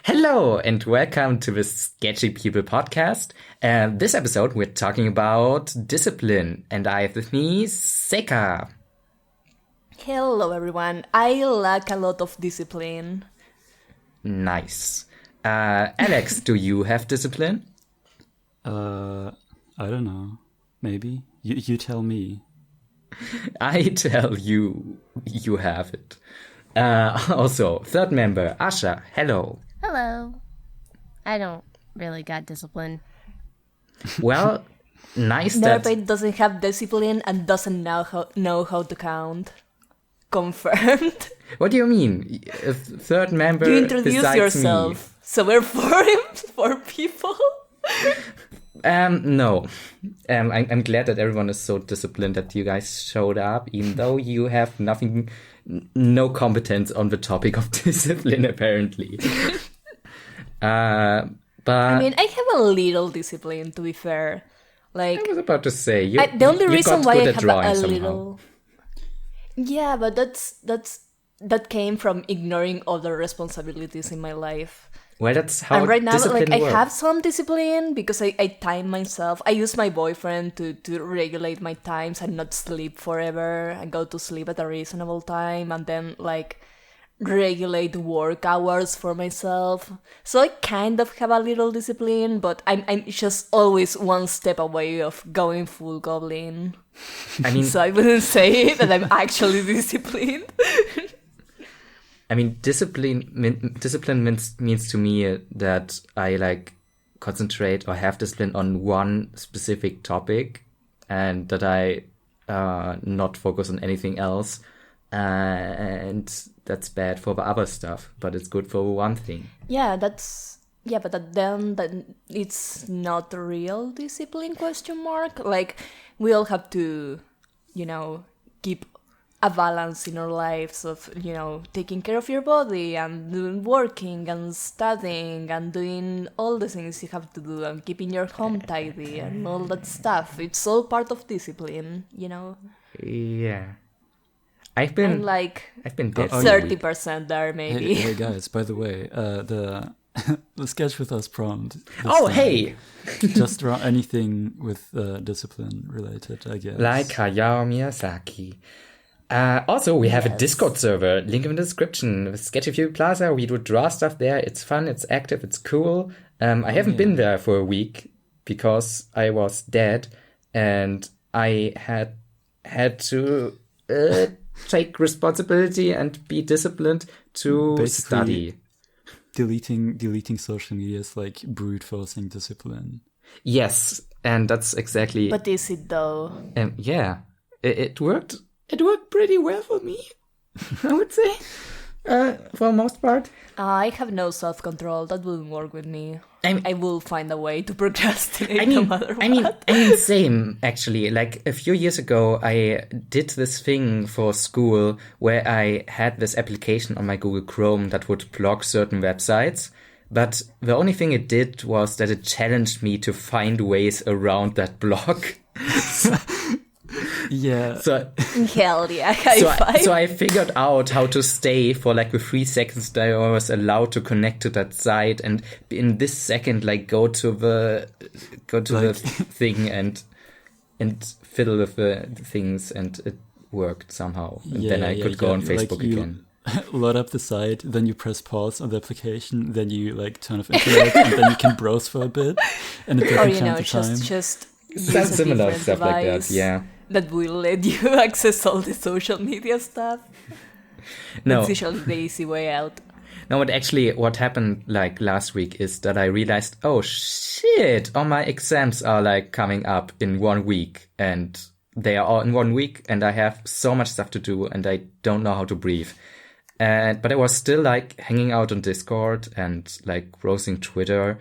Hello and welcome to the Sketchy People podcast. This episode we're talking about discipline, and I have with me Seika. Hello everyone, I lack a lot of discipline. Nice. Alex, do you have discipline? I don't know. Maybe. You tell me. I tell you, you have it. Also, third member, Asha, hello. Hello. I don't really got discipline. Well, nice that... NeverPaint doesn't have discipline and doesn't know how to count. Confirmed. What do you mean? A third member You introduce besides yourself. me. So we're four people. No. I'm glad that everyone is so disciplined that you guys showed up, even though you have no competence on the topic of discipline, apparently. But I mean, I have a little discipline, to be fair. Like, I was about to say, the only reason got why good I at have drawing a somehow. little... Yeah, but that came from ignoring other responsibilities in my life. Well, that's how And right now, discipline like, works. I have some discipline because I time myself. I use my boyfriend to regulate my times and not sleep forever. I go to sleep at a reasonable time and then, like, regulate work hours for myself. So I kind of have a little discipline, but I'm just always one step away of going full goblin. I mean, So I wouldn't say that I'm actually disciplined. discipline means to me that I like concentrate or have discipline on one specific topic, and that I not focus on anything else. And that's bad for the other stuff, but it's good for one thing. Yeah, but then it's not real discipline, question mark. Like, we all have to, keep a balance in our lives of, taking care of your body and working and studying and doing all the things you have to do and keeping your home tidy and all that stuff. It's all part of discipline, Yeah. I've I'm been like dead for a week. 30% there, maybe. Hey guys, by the way, the sketch with us prompt. Oh, hey! Just draw anything with discipline related, I guess. Like Hayao Miyazaki. Also, we have a Discord server. Link in the description. With Sketchy People Plaza, we do draw stuff there. It's fun, it's active, it's cool. I haven't been there for a week because I was dead and I had to take responsibility and be disciplined to Basically, study. Deleting social media is like brute forcing discipline. Yes, and that's exactly... But is it though? Yeah, it worked. It worked pretty well for me, I would say, for the most part. I have no self-control. That wouldn't work with me. I will find a way to procrastinate I mean, no matter what. same, actually. Like, a few years ago, I did this thing for school where I had this application on my Google Chrome that would block certain websites. But the only thing it did was that it challenged me to find ways around that block. Yeah. So Hell yeah, high five. So I figured out how to stay for like the 3 seconds that I was allowed to connect to that site, and in this second, like go to the thing and fiddle with the things, and it worked somehow. And then I could go on Facebook again. Load up the site, then you press pause on the application, then you like turn off internet, and then you can browse for a bit, and it doesn't count the time. just use Sounds a similar different stuff like that, device yeah. that will let you access all the social media stuff. No. It's usually the easy way out. No, but actually what happened like last week is that I realized, oh shit, all my exams are like coming up in 1 week, and they are all in 1 week, and I have so much stuff to do and I don't know how to breathe. But I was still like hanging out on Discord and like browsing Twitter,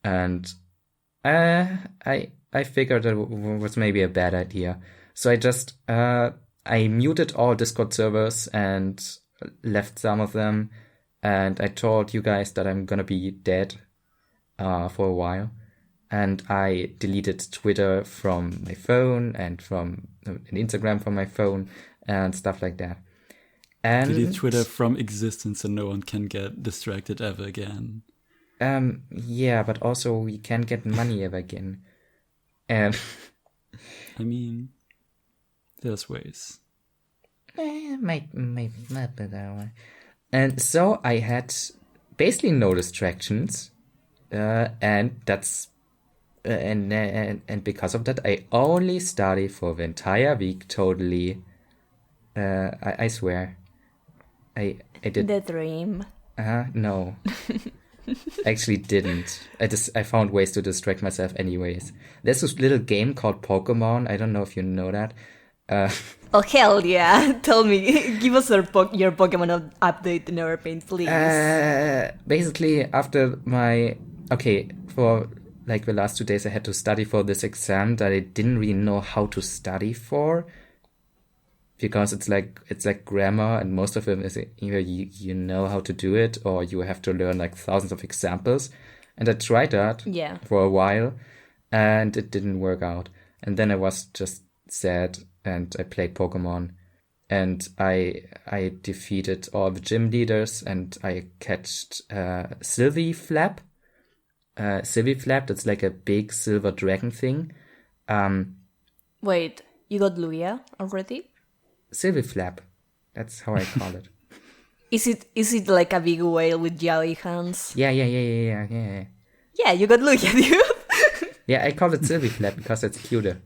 and I figured that was maybe a bad idea. So I just I muted all Discord servers and left some of them, and I told you guys that I'm gonna be dead for a while, and I deleted Twitter from my phone and from Instagram from my phone and stuff like that. And Delete Twitter from existence so no one can get distracted ever again. Yeah, but also we can't get money ever again. I mean, there's ways. Might be that way. And so I had basically no distractions, and that's and because of that, I only study for the entire week. Totally, I swear, I did. The dream. No, actually didn't. I found ways to distract myself anyways. There's this little game called Pokemon. I don't know if you know that. Oh, hell yeah. Tell me. Give us your Pokemon update in NeverPaint, please. Basically, after for like the last 2 days, I had to study for this exam that I didn't really know how to study for. Because it's like grammar, and most of them is either you know how to do it, or you have to learn like thousands of examples. And I tried that for a while, and it didn't work out. And then I was just sad, and I played Pokemon, and I defeated all the gym leaders, and I catched Sylvie Flap. Sylvie Flap, that's like a big silver dragon thing. Wait, you got Lugia already? Sylvie Flap, that's how I call it. Is it like a big whale with jelly hands? Yeah. Yeah, you got Lugia, dude. Yeah, I call it Sylvie Flap because it's cuter.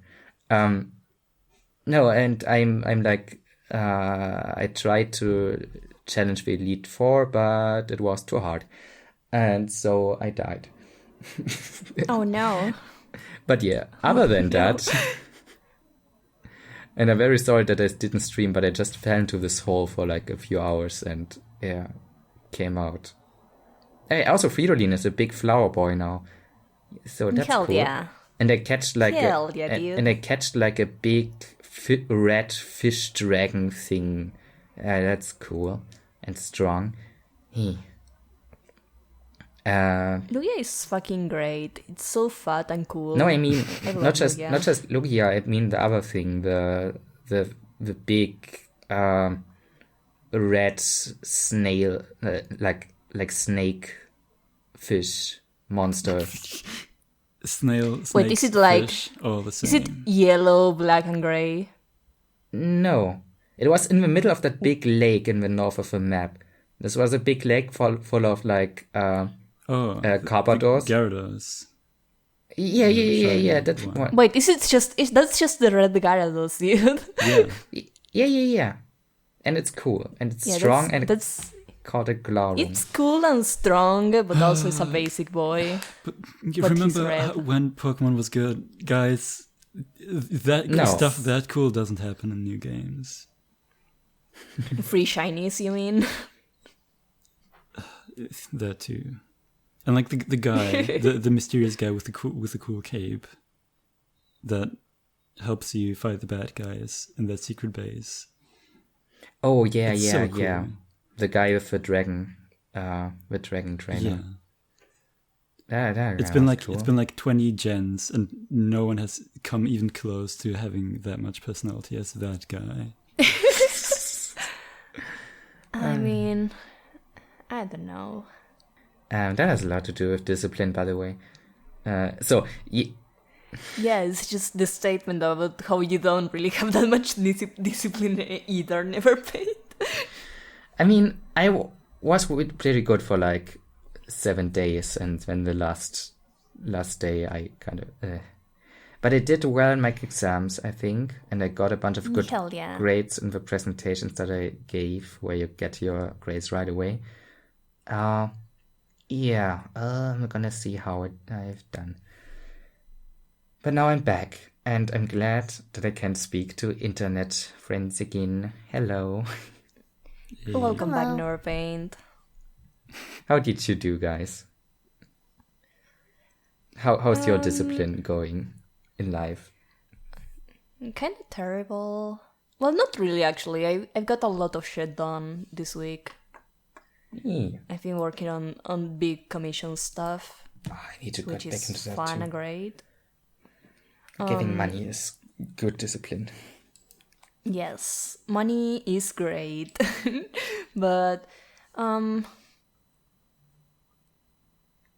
No, and I'm like, I tried to challenge the Elite Four, but it was too hard, and so I died. Oh no! But yeah, other than that, and I'm very sorry that I didn't stream, but I just fell into this hole for like a few hours, and came out. Hey, also Fridolin is a big flower boy now, so that's Hell cool. yeah! And I catched like dude. I catched like a big red fish dragon thing. That's cool and strong. Lugia is fucking great. It's so fat and cool. No, I mean I love not just Lugia. I mean the other thing, the big red snail, like snake fish monster. Snail. Wait, is it like? Fish, all the same. Is it yellow, black, and gray? No, it was in the middle of that big lake in the north of the map. This was a big lake full of like Carpadors. Gyarados. Yeah. That's one. Wait, that's just the red Gyarados, dude? Yeah. And it's cool and it's strong and it's called a Glarum. It's cool and strong, but also it's a basic boy. But you remember when Pokemon was good, guys? Stuff that cool doesn't happen in new games. Free shinies, you mean? That too. And like the guy, the mysterious guy with the cool cape that helps you fight the bad guys in that secret base. Oh yeah, so cool. yeah. The guy with the dragon trainer. Yeah. It's been like 20 gens, and no one has come even close to having that much personality as that guy. I mean, I don't know. That has a lot to do with discipline, by the way. Yeah, it's just the statement about how you don't really have that much discipline either, NeverPaint. I mean, I was pretty good for like 7 days, and then the last day I kind of... But I did well in my exams, I think, and I got a bunch of good grades in the presentations that I gave, where you get your grades right away. I'm gonna see how I've done. But now I'm back, and I'm glad that I can speak to internet friends again. Hello. Welcome back, NeverPaint. How did you do, guys? How's your discipline going in life? Kind of terrible. Well, not really, actually. I've got a lot of shit done this week. I've been working on big commission stuff. I need to get back into that too. Which is fun and great. Getting money is good discipline. Yes, money is great. But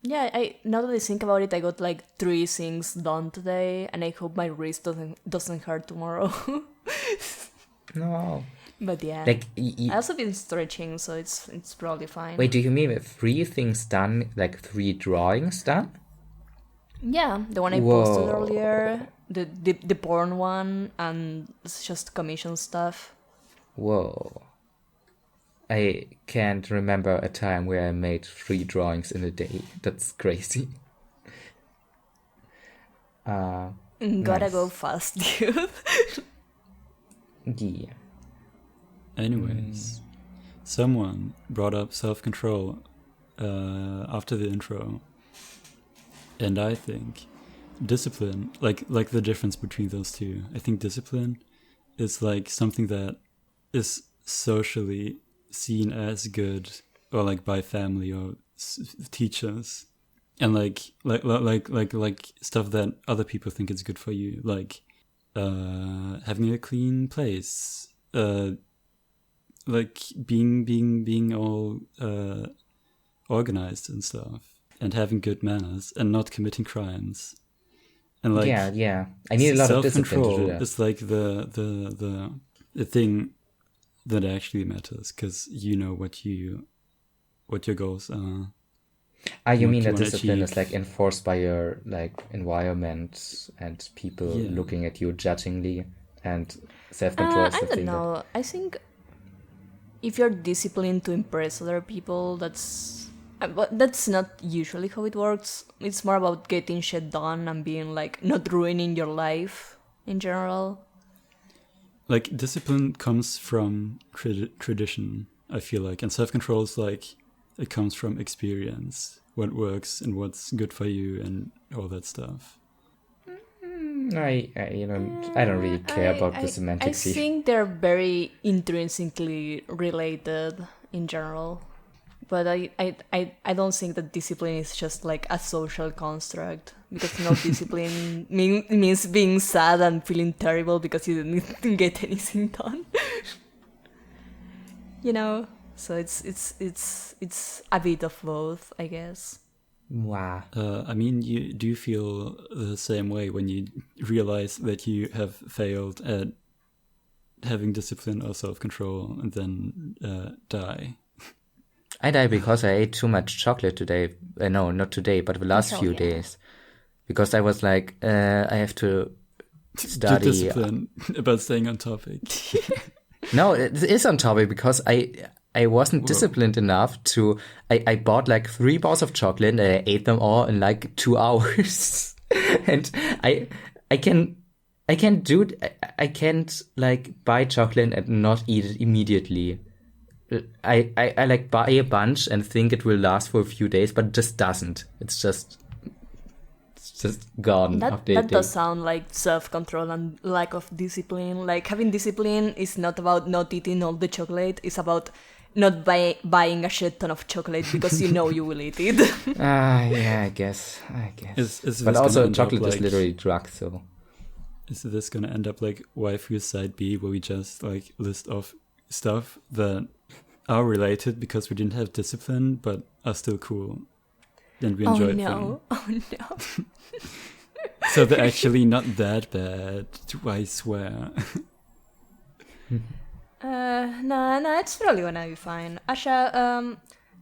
Yeah, now that I think about it, I got like 3 things done today, and I hope my wrist doesn't hurt tomorrow. No. But yeah, Like, I also been stretching, so it's probably fine. wait, do you mean with 3 things done, like 3 drawings done? Yeah, the one I posted earlier, the porn one, and it's just commission stuff. Whoa. I can't remember a time where I made 3 drawings in a day. That's crazy. Gotta Nice. go fast, dude. Yeah. Anyways, someone brought up self-control after the intro, and I think discipline, like the difference between those two. I think discipline is like something that is socially seen as good, or like by family or teachers, and like stuff that other people think is good for you, like having a clean place, like being all organized and stuff, and having good manners and not committing crimes. And like Yeah. I need a lot of discipline to do self-control that. is like the thing that actually matters, because you know what your goals are. You what mean you that wanna discipline is achieve. like enforced by your like environment and people Yeah. looking at you judgingly, and self-control is I the don't thing that... know. I think if you're disciplined to impress other people, but that's not usually how it works. It's more about getting shit done and being like not ruining your life in general. Like discipline comes from tradition, I feel like, and self-control is like it comes from experience, what works and what's good for you and all that stuff. I don't really care about the semantics I here. think they're very intrinsically related in general. But I don't think that discipline is just like a social construct, because no discipline means being sad and feeling terrible because you didn't get anything done. You know, so it's a bit of both, I guess. Wow. I mean, do you feel the same way when you realize that you have failed at having discipline or self-control and then die? I died because I ate too much chocolate today. No, not today, but the last Oh, few yeah. days. Because I was like, I have to study. Discipline about staying on topic. No, it is on topic because I wasn't disciplined enough to... I bought like 3 bars of chocolate and I ate them all in like 2 hours. And I can't like buy chocolate and not eat it immediately. I like buy a bunch and think it will last for a few days, but it just doesn't. It's just gone That after a day. does sound like self-control and lack of discipline. Like having discipline is not about not eating all the chocolate. It's about not buying a shit ton of chocolate because you know you will eat it. Yeah, I guess. Is But this also, gonna end up chocolate is like- literally drug, so... Is this gonna end up like Waifu Side B, where we just like list off stuff that are related because we didn't have discipline but are still cool and we enjoy them? Oh no. So they're actually not that bad, I swear. No, it's probably gonna be fine. Asha,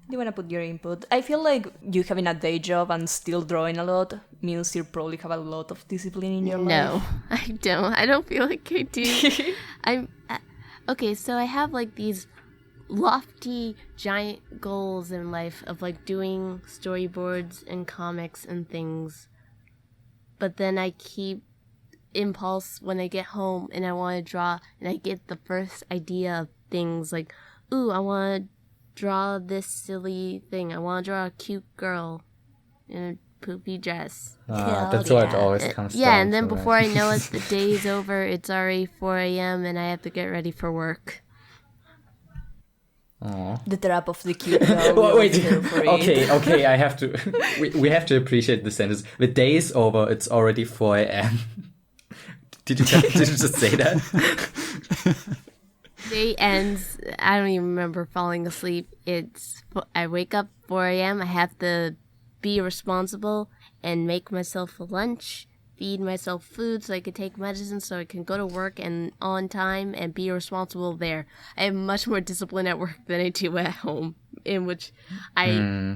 do you wanna put your input? I feel like you having a day job and still drawing a lot means you probably have a lot of discipline in your life. No, I don't. I don't feel like I do. I'm okay. So I have like these lofty, giant goals in life of like doing storyboards and comics and things. But then I keep impulse when I get home and I want to draw, and I get the first idea of things like, ooh, I want to draw this silly thing. I want to draw a cute girl in a poopy dress. that's what it always comes down Yeah, and then to, before right? I know it, the day is over. It's already 4 a.m. and I have to get ready for work. The trap of the cute girl. Well, we wait, always go for it. okay, I have to... we have to appreciate the sentence. The day is over, it's already 4 a.m. Did you just say that? Day ends. I don't even remember falling asleep. I wake up 4 a.m. I have to be responsible and make myself a lunch, feed myself food so I could take medicine so I can go to work and on time and be responsible there. I have much more discipline at work than I do at home, in which I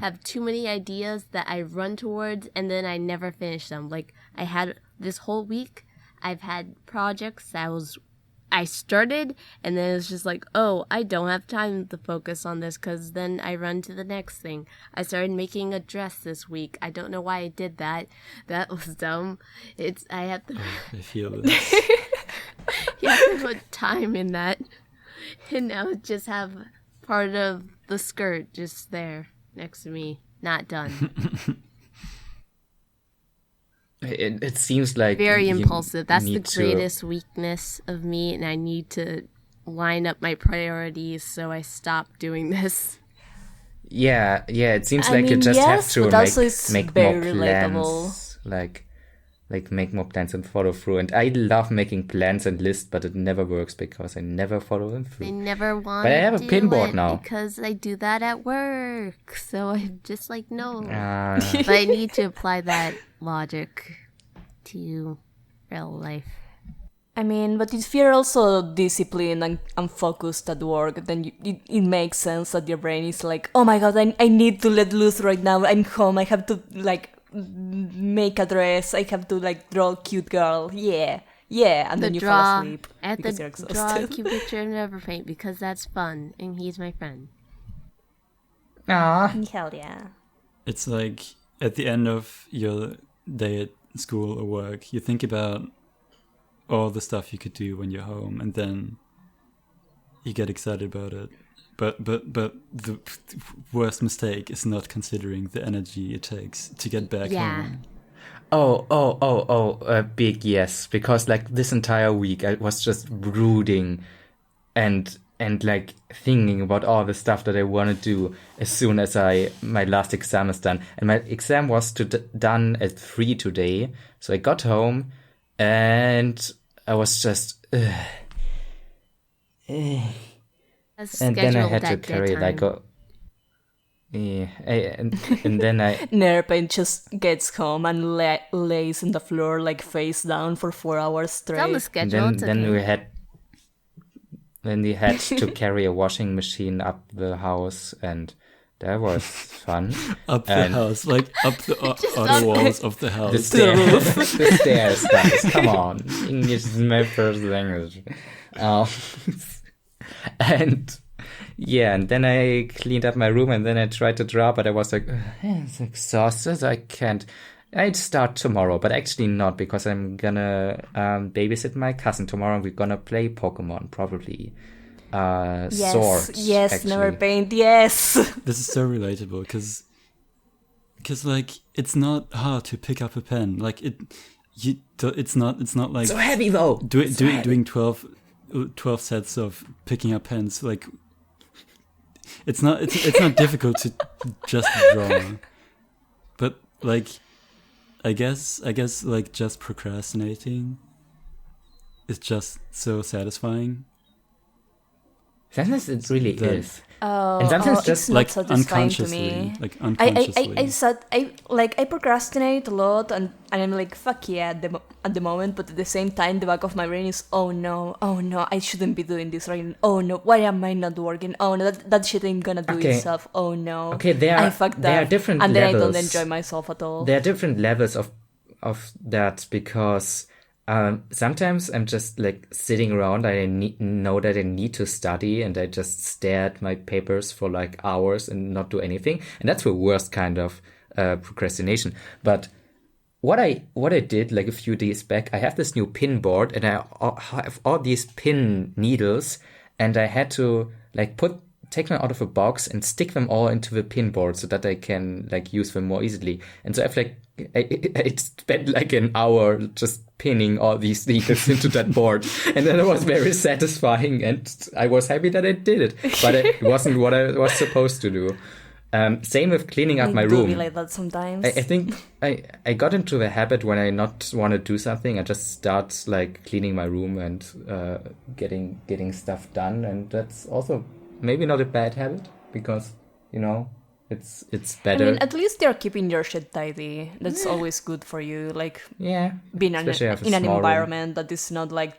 have too many ideas that I run towards and then I never finish them. Like, I had this whole week, I've had projects that I started, and then it's just like, oh, I don't have time to focus on this because then I run to the next thing. I started making a dress this week. I don't know why I did that. That was dumb. I have to... I feel this. You have to put time in that. And now just have part of the skirt just there next to me. Not done. It seems like very you impulsive. That's the need to- greatest weakness of me, and I need to line up my priorities so I stop doing this. Yeah, it seems I like you mean, just yes, have but to also it's make more very plans, relatable. like make more plans and follow through. And I love making plans and lists, but it never works because I never follow them I through. never want But I have a to do pinboard it now. because I do that at work. So I'm just like, no. Ah, But I need to apply that logic to real life. I mean, but if you're also disciplined and focused at work, then it makes sense that your brain is like, oh my god, I need to let loose right now. I'm home. I have to, like, make a dress. I have to, like, draw a cute girl. Yeah. And then you fall asleep at because the you're draw a exhausted. cute picture in NeverPaint because that's fun and he's my friend. Hell yeah. It's like at the end of your day at school or work, you think about all the stuff you could do when you're home, and then you get excited about it. But the worst mistake is not considering the energy it takes to get back home. Big yes. Because like this entire week I was just brooding and like thinking about all the stuff that I want to do as soon as my last exam is done. And my exam was done at 3 today. So I got home and I was just... That's and then I scheduled had to at carry bedtime. like a... Yeah, and then I... NeverPaint just gets home and lays on the floor like face down for 4 hours It's on the straight. And schedule. It's then okay. we had to carry a washing machine up the house, and that was fun. Up the And- house, like up the other walls of the house. The stairs, the stairs, guys. Come on, English is my first language. And yeah, and then I cleaned up my room, and then I tried to draw, but I was like, it's exhausted. I can't. I'd start tomorrow, but actually not, because I'm gonna babysit my cousin tomorrow, and we're gonna play Pokemon probably. Swords. Yes, actually. NeverPaint, yes. This is so relatable because like it's not hard to pick up a pen. Like it's not like So heavy though. doing 12 sets of picking up pens. Like it's not difficult to just draw, but like I guess like just procrastinating is just so satisfying. Sometimes it really That- is. Oh, And sometimes it's just, not Like satisfying to unconsciously, me. like I unconsciously. said I procrastinate a lot and I'm like fuck yeah at the moment, but at the same time the back of my brain is oh no I shouldn't be doing this right now. Oh no, why am I not working? Oh no, that shit ain't gonna do Okay. itself. Oh no, Okay, I fucked there up. are different and then levels. I don't enjoy myself at all. There are different levels of that, because sometimes I'm just like sitting around. I know that I need to study, and I just stare at my papers for like hours and not do anything. And that's the worst kind of procrastination. But what I did like a few days back, I have this new pinboard, and I have all these pin needles, and I had to like take them out of a box and stick them all into the pinboard so that I can like use them more easily. And so I spent like an hour just pinning all these needles into that board, and then it was very satisfying, and I was happy that I did it, but it wasn't what I was supposed to do. Same with cleaning up I my do room. be like that sometimes. I think I got into the habit when I not want to do something, I just start like cleaning my room and getting stuff done, and that's also maybe not a bad habit, because It's I better. mean, at least you're keeping your shit tidy. That's always good for you. Like Yeah. being Especially if it's in an small room. environment that is not like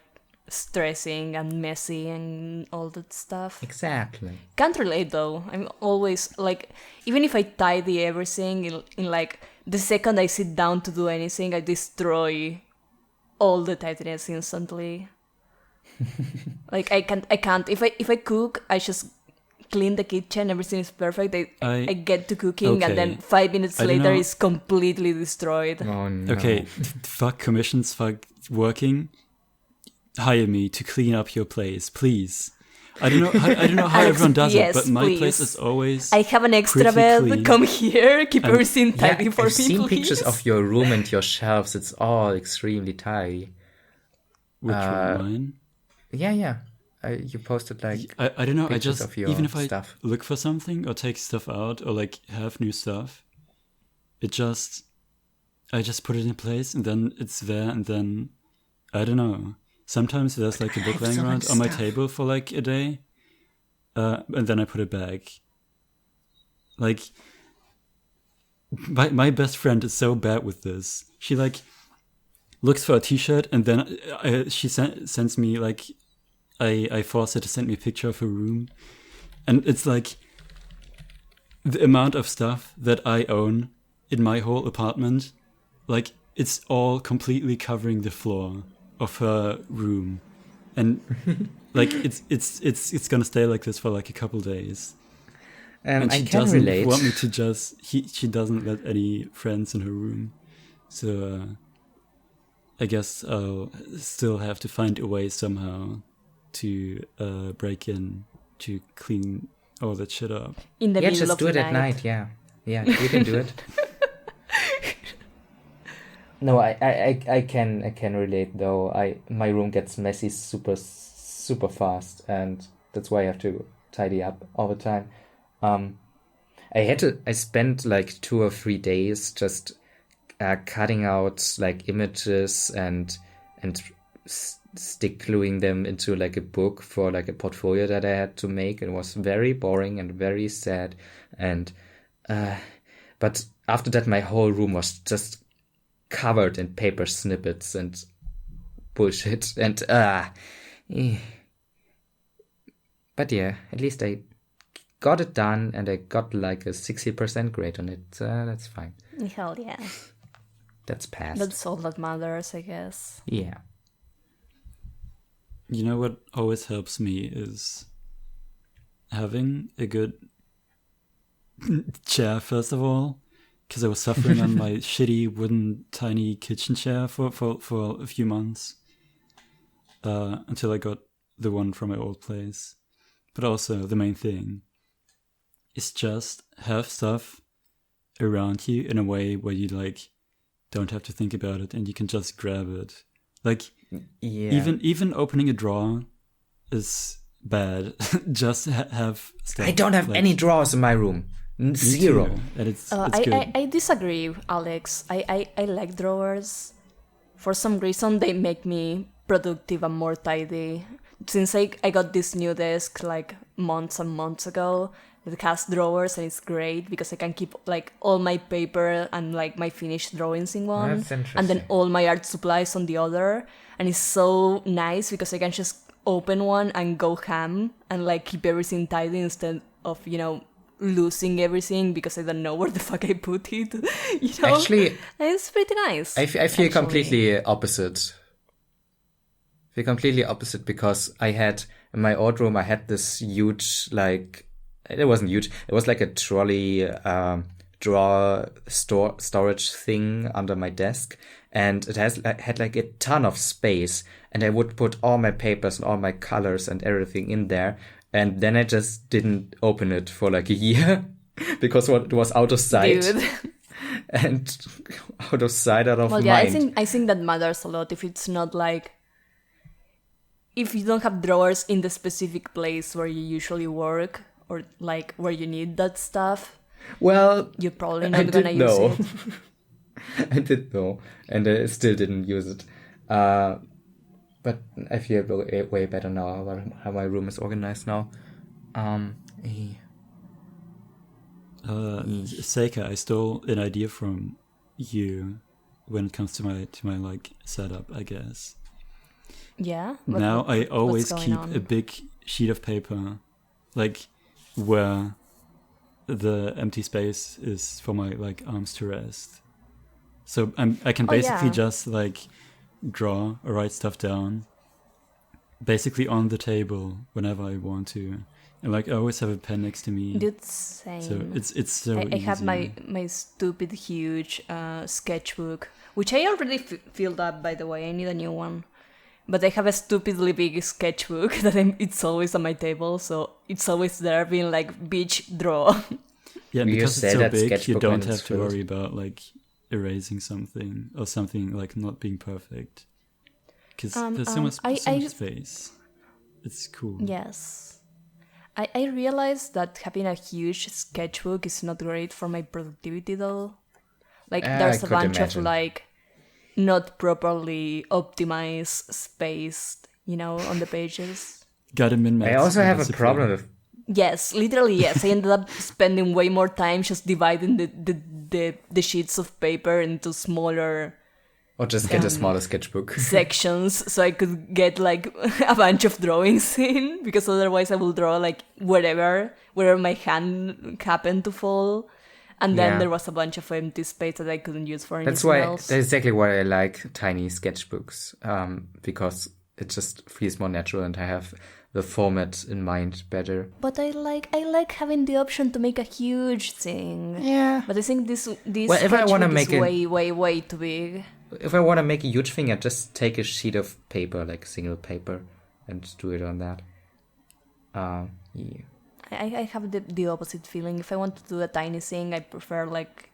stressing and messy and all that stuff. Exactly. Can't relate though. I'm always like, even if I tidy everything in like the second I sit down to do anything, I destroy all the tidiness instantly. Like I can't. If I cook, I just clean the kitchen. Everything is perfect. I get to cooking, and then Okay. 5 minutes I don't later, know. it's completely destroyed. Oh no. Okay, fuck commissions, fuck working. Hire me to clean up your place, please. I don't know how Alex, everyone does yes, it, but my please. place is always. I have an extra pretty bed. clean. Come here, keep everything tidy for I've me, seen please. pictures of your room and your shelves. It's all extremely tidy. Which one, mine? Yeah. You posted like I don't know. I pictures just of your even if I stuff. look for something or take stuff out or like have new stuff, I just put it in place and then it's there and then I don't know. Sometimes there's like a book have lying so around much on my stuff. table for like a day, and then I put it back. Like my best friend is so bad with this. She like looks for a T-shirt and then she sends me like I force her to send me a picture of her room, and it's like the amount of stuff that I own in my whole apartment, like it's all completely covering the floor of her room, and like it's gonna stay like this for like a couple days. And I she can doesn't relate. want me to just. She doesn't let any friends in her room, so I guess I'll still have to find a way somehow to break in to clean all that shit up. In the middle just of do the it at night. Yeah, you can do it. No, I can relate though. My room gets messy super fast, and that's why I have to tidy up all the time. I spent like 2 or 3 days just cutting out like images and stick gluing them into like a book for like a portfolio that I had to make. It was very boring and very sad, and but after that my whole room was just covered in paper snippets and bullshit, and but yeah, at least I got it done and I got like a 60% grade on it. That's fine. Hell yeah. That's passed. That's all that matters, I guess. Yeah. You know what always helps me is having a good chair, first of all, because I was suffering on my shitty wooden tiny kitchen chair for a few months until I got the one from my old place. But also the main thing is just have stuff around you in a way where you like don't have to think about it and you can just grab it. Like even opening a drawer is bad. Just have stuff. I don't have like, any drawers in my room. Zero. too. And it's good. I disagree, Alex. I like drawers. For some reason, they make me productive and more tidy. Since I got this new desk like months and months ago, it has drawers and it's great because I can keep like all my paper and like my finished drawings in one, That's interesting. and then all my art supplies on the other. And it's so nice because I can just open one and go ham and like keep everything tidy instead of, you know, losing everything because I don't know where the fuck I put it. You know, Actually, it's pretty nice. I feel actually. completely opposite. Because I had in my old room I had this huge, like, it wasn't huge, it was like a trolley drawer storage thing under my desk, and it had like a ton of space, and I would put all my papers and all my colors and everything in there, and then I just didn't open it for like a year because it was out of sight. Dude. And out of sight, out of Well, mind. yeah, I think that matters a lot. If it's not like, if you don't have drawers in the specific place where you usually work or like where you need that stuff, Well, you're probably I not gonna did use know. it. I did know, and I still didn't use it. But I feel way better now about how my room is organized now. Seika, I stole an idea from you when it comes to my like setup, I guess. Yeah. Now I always what's keep going on? a big sheet of paper, like where the empty space is for my like arms to rest. So I can basically just like draw or write stuff down, basically on the table whenever I want to, and like I always have a pen next to me. Dude, same. So it's so I easy. have my stupid huge sketchbook, which I already filled up, by the way. I need a new one. But I have a stupidly big sketchbook that it's always on my table, so it's always there being like, bitch, draw. Yeah, and You because say it's so that big, you sketchbook don't when it's have to filled. worry about like erasing something or something like not being perfect. Because there's so much space. It's cool. Yes. I realized that having a huge sketchbook is not great for my productivity, though. Like, there's a could bunch imagine. of, like, not properly optimized space, on the pages. Gotta min-max. I also have a discipline. problem with. Yes, literally, yes. I ended up spending way more time just dividing the sheets of paper into smaller Or just get a smaller sketchbook. sections so I could get like a bunch of drawings in, because otherwise I will draw like wherever my hand happened to fall. And then Yeah. there was a bunch of empty space that I couldn't use for anything That's why. else. That's exactly why I like tiny sketchbooks. Because it just feels more natural, and I have the format in mind better. But I like having the option to make a huge thing. Yeah. But I think this Well, if I wanna sketchbook is make way too big. If I want to make a huge thing, I just take a sheet of paper, like single paper, and do it on that. Yeah. I have the opposite feeling. If I want to do a tiny thing, I prefer like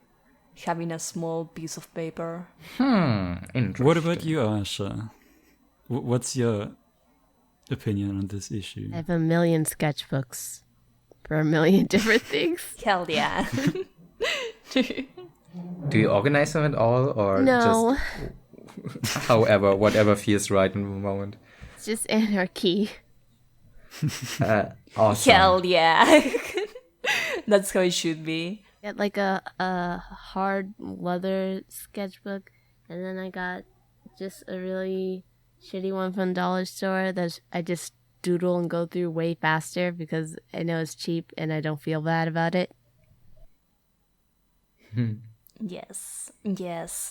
having a small piece of paper. Interesting. What about you, Asha? What's your opinion on this issue? I have a million sketchbooks for a million different things. Hell yeah. Do you organize them at all, or No, just whatever feels right in the moment? it's just anarchy. Awesome. Hell yeah. That's how it should be. Got like a hard leather sketchbook, and then I got just a really shitty one from the dollar store that I just doodle and go through way faster because I know it's cheap and I don't feel bad about it. Yes,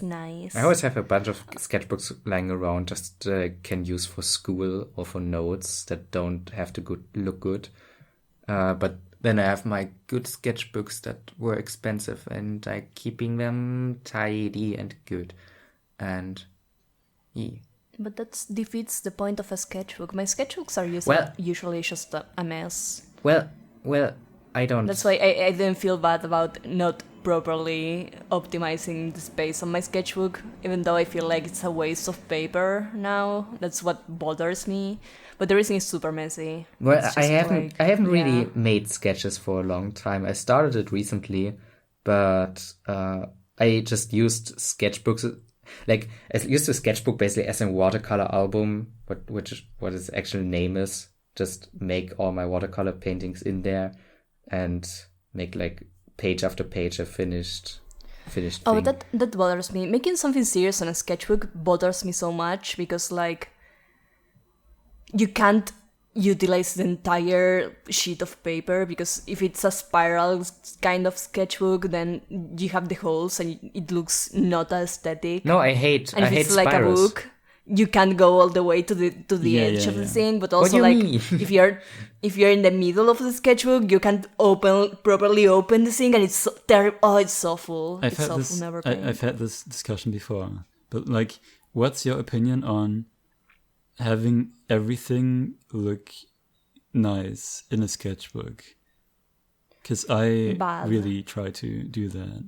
nice. I always have a bunch of sketchbooks lying around, just can use for school or for notes that don't have to look good. But then I have my good sketchbooks that were expensive, and I'm keeping them tidy and good. And yeah. But that defeats the point of a sketchbook. My sketchbooks are usually just a mess. Well, I don't. That's why I didn't feel bad about not properly optimizing the space on my sketchbook, even though I feel like it's a waste of paper now. That's what bothers me. But everything is super messy. Well, It's I just haven't really yeah. made sketches for a long time. I started it recently, but I just used sketchbooks. Like, I used a sketchbook basically as a watercolor album, what its actual name is. Just make all my watercolor paintings in there, and make like page after page a finished Oh, thing. that bothers me. Making something serious on a sketchbook bothers me so much because, like, you can't utilize the entire sheet of paper, because if it's a spiral kind of sketchbook, then you have the holes and it looks not aesthetic. No, I hate And if hate it's like spirals. a book, you can't go all the way to the edge of the thing. But also, do you like, mean? if you're in the middle of the sketchbook, you can't properly open the thing, and it's so terrible. Oh, it's awful. It's awful. NeverPaint. I've had this discussion before, but like, what's your opinion on having everything look nice in a sketchbook? Because I Bad. really try to do that.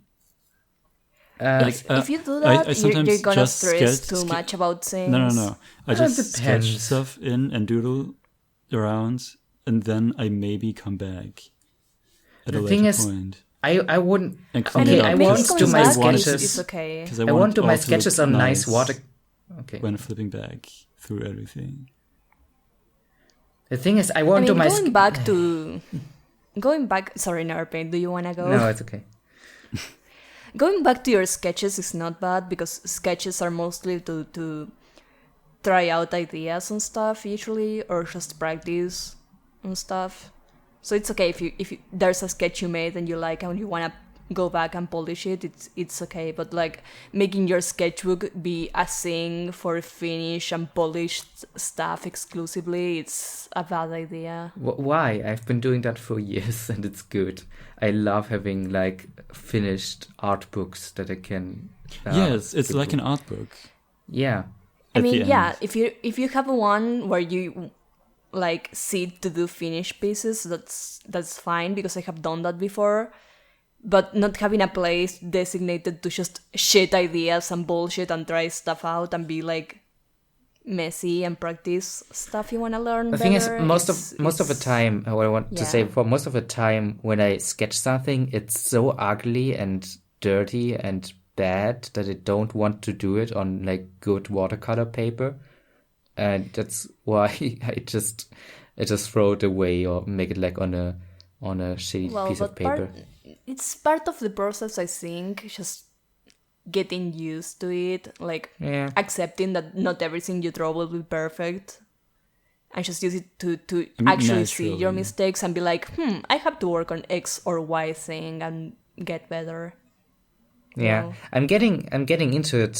If you do that, I sometimes you're gonna just stress too much about things. No. I just sketch depends. stuff in and doodle around, and then I maybe come back at a The thing later is, point. I wouldn't. And clean Okay, it up I maybe want because to do going my back sketches. is okay. 'cause I want to do all my look sketches on nice water. Okay. when flipping back through everything. The thing is, I want to do my going back to going back, sorry, NeverPaint, do you want to go? No, it's okay. Going back to your sketches is not bad because sketches are mostly to try out ideas and stuff usually, or just practice and stuff. So it's okay if you there's a sketch you made and you like and you wanna go back and polish it. It's okay, but like making your sketchbook be a thing for finished and polished stuff exclusively, it's a bad idea. Why? I've been doing that for years and it's good. I love having like finished art books that I can. Yes, it's like an art book. Yeah. I At the mean, end. yeah, if you have one where you like sit to do finished pieces, that's fine because I have done that before. But not having a place designated to just shit ideas and bullshit and try stuff out and be like messy and practice stuff you want to learn. The thing is, better, most of the time, what I want to say Yeah. before, most of the time when I sketch something, it's so ugly and dirty and bad that I don't want to do it on like good watercolor paper, and that's why I just throw it away or make it like on a shitty piece of paper. It's part of the process, I think. Just getting used to it, like Yeah. accepting that not everything you draw will be perfect, and just use it to mean, actually see your naturally. mistakes and be like, I have to work on X or Y thing and get better. Yeah, No. I'm getting into it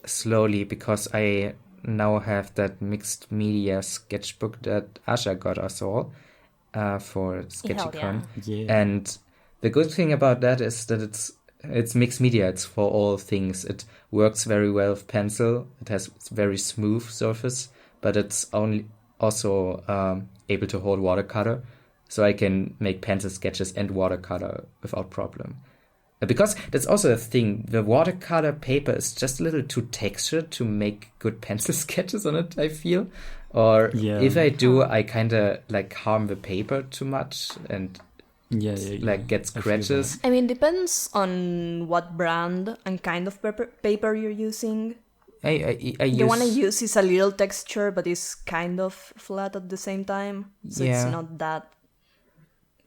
slowly because I now have that mixed media sketchbook that Asha got us all for SketchyCon. Yeah. And the good thing about that is that it's mixed media. It's for all things. It works very well with pencil. It has very smooth surface, but it's also able to hold watercolor, so I can make pencil sketches and watercolor without problem. Because that's also a thing. The watercolor paper is just a little too textured to make good pencil sketches on it, I feel. Or Yeah. if I do, I kind of like harm the paper too much and Yeah. like get I feel scratches. I mean, depends on what brand and kind of paper you're using. I The one I use use is a little texture, but it's kind of flat at the same time, so Yeah. it's not that.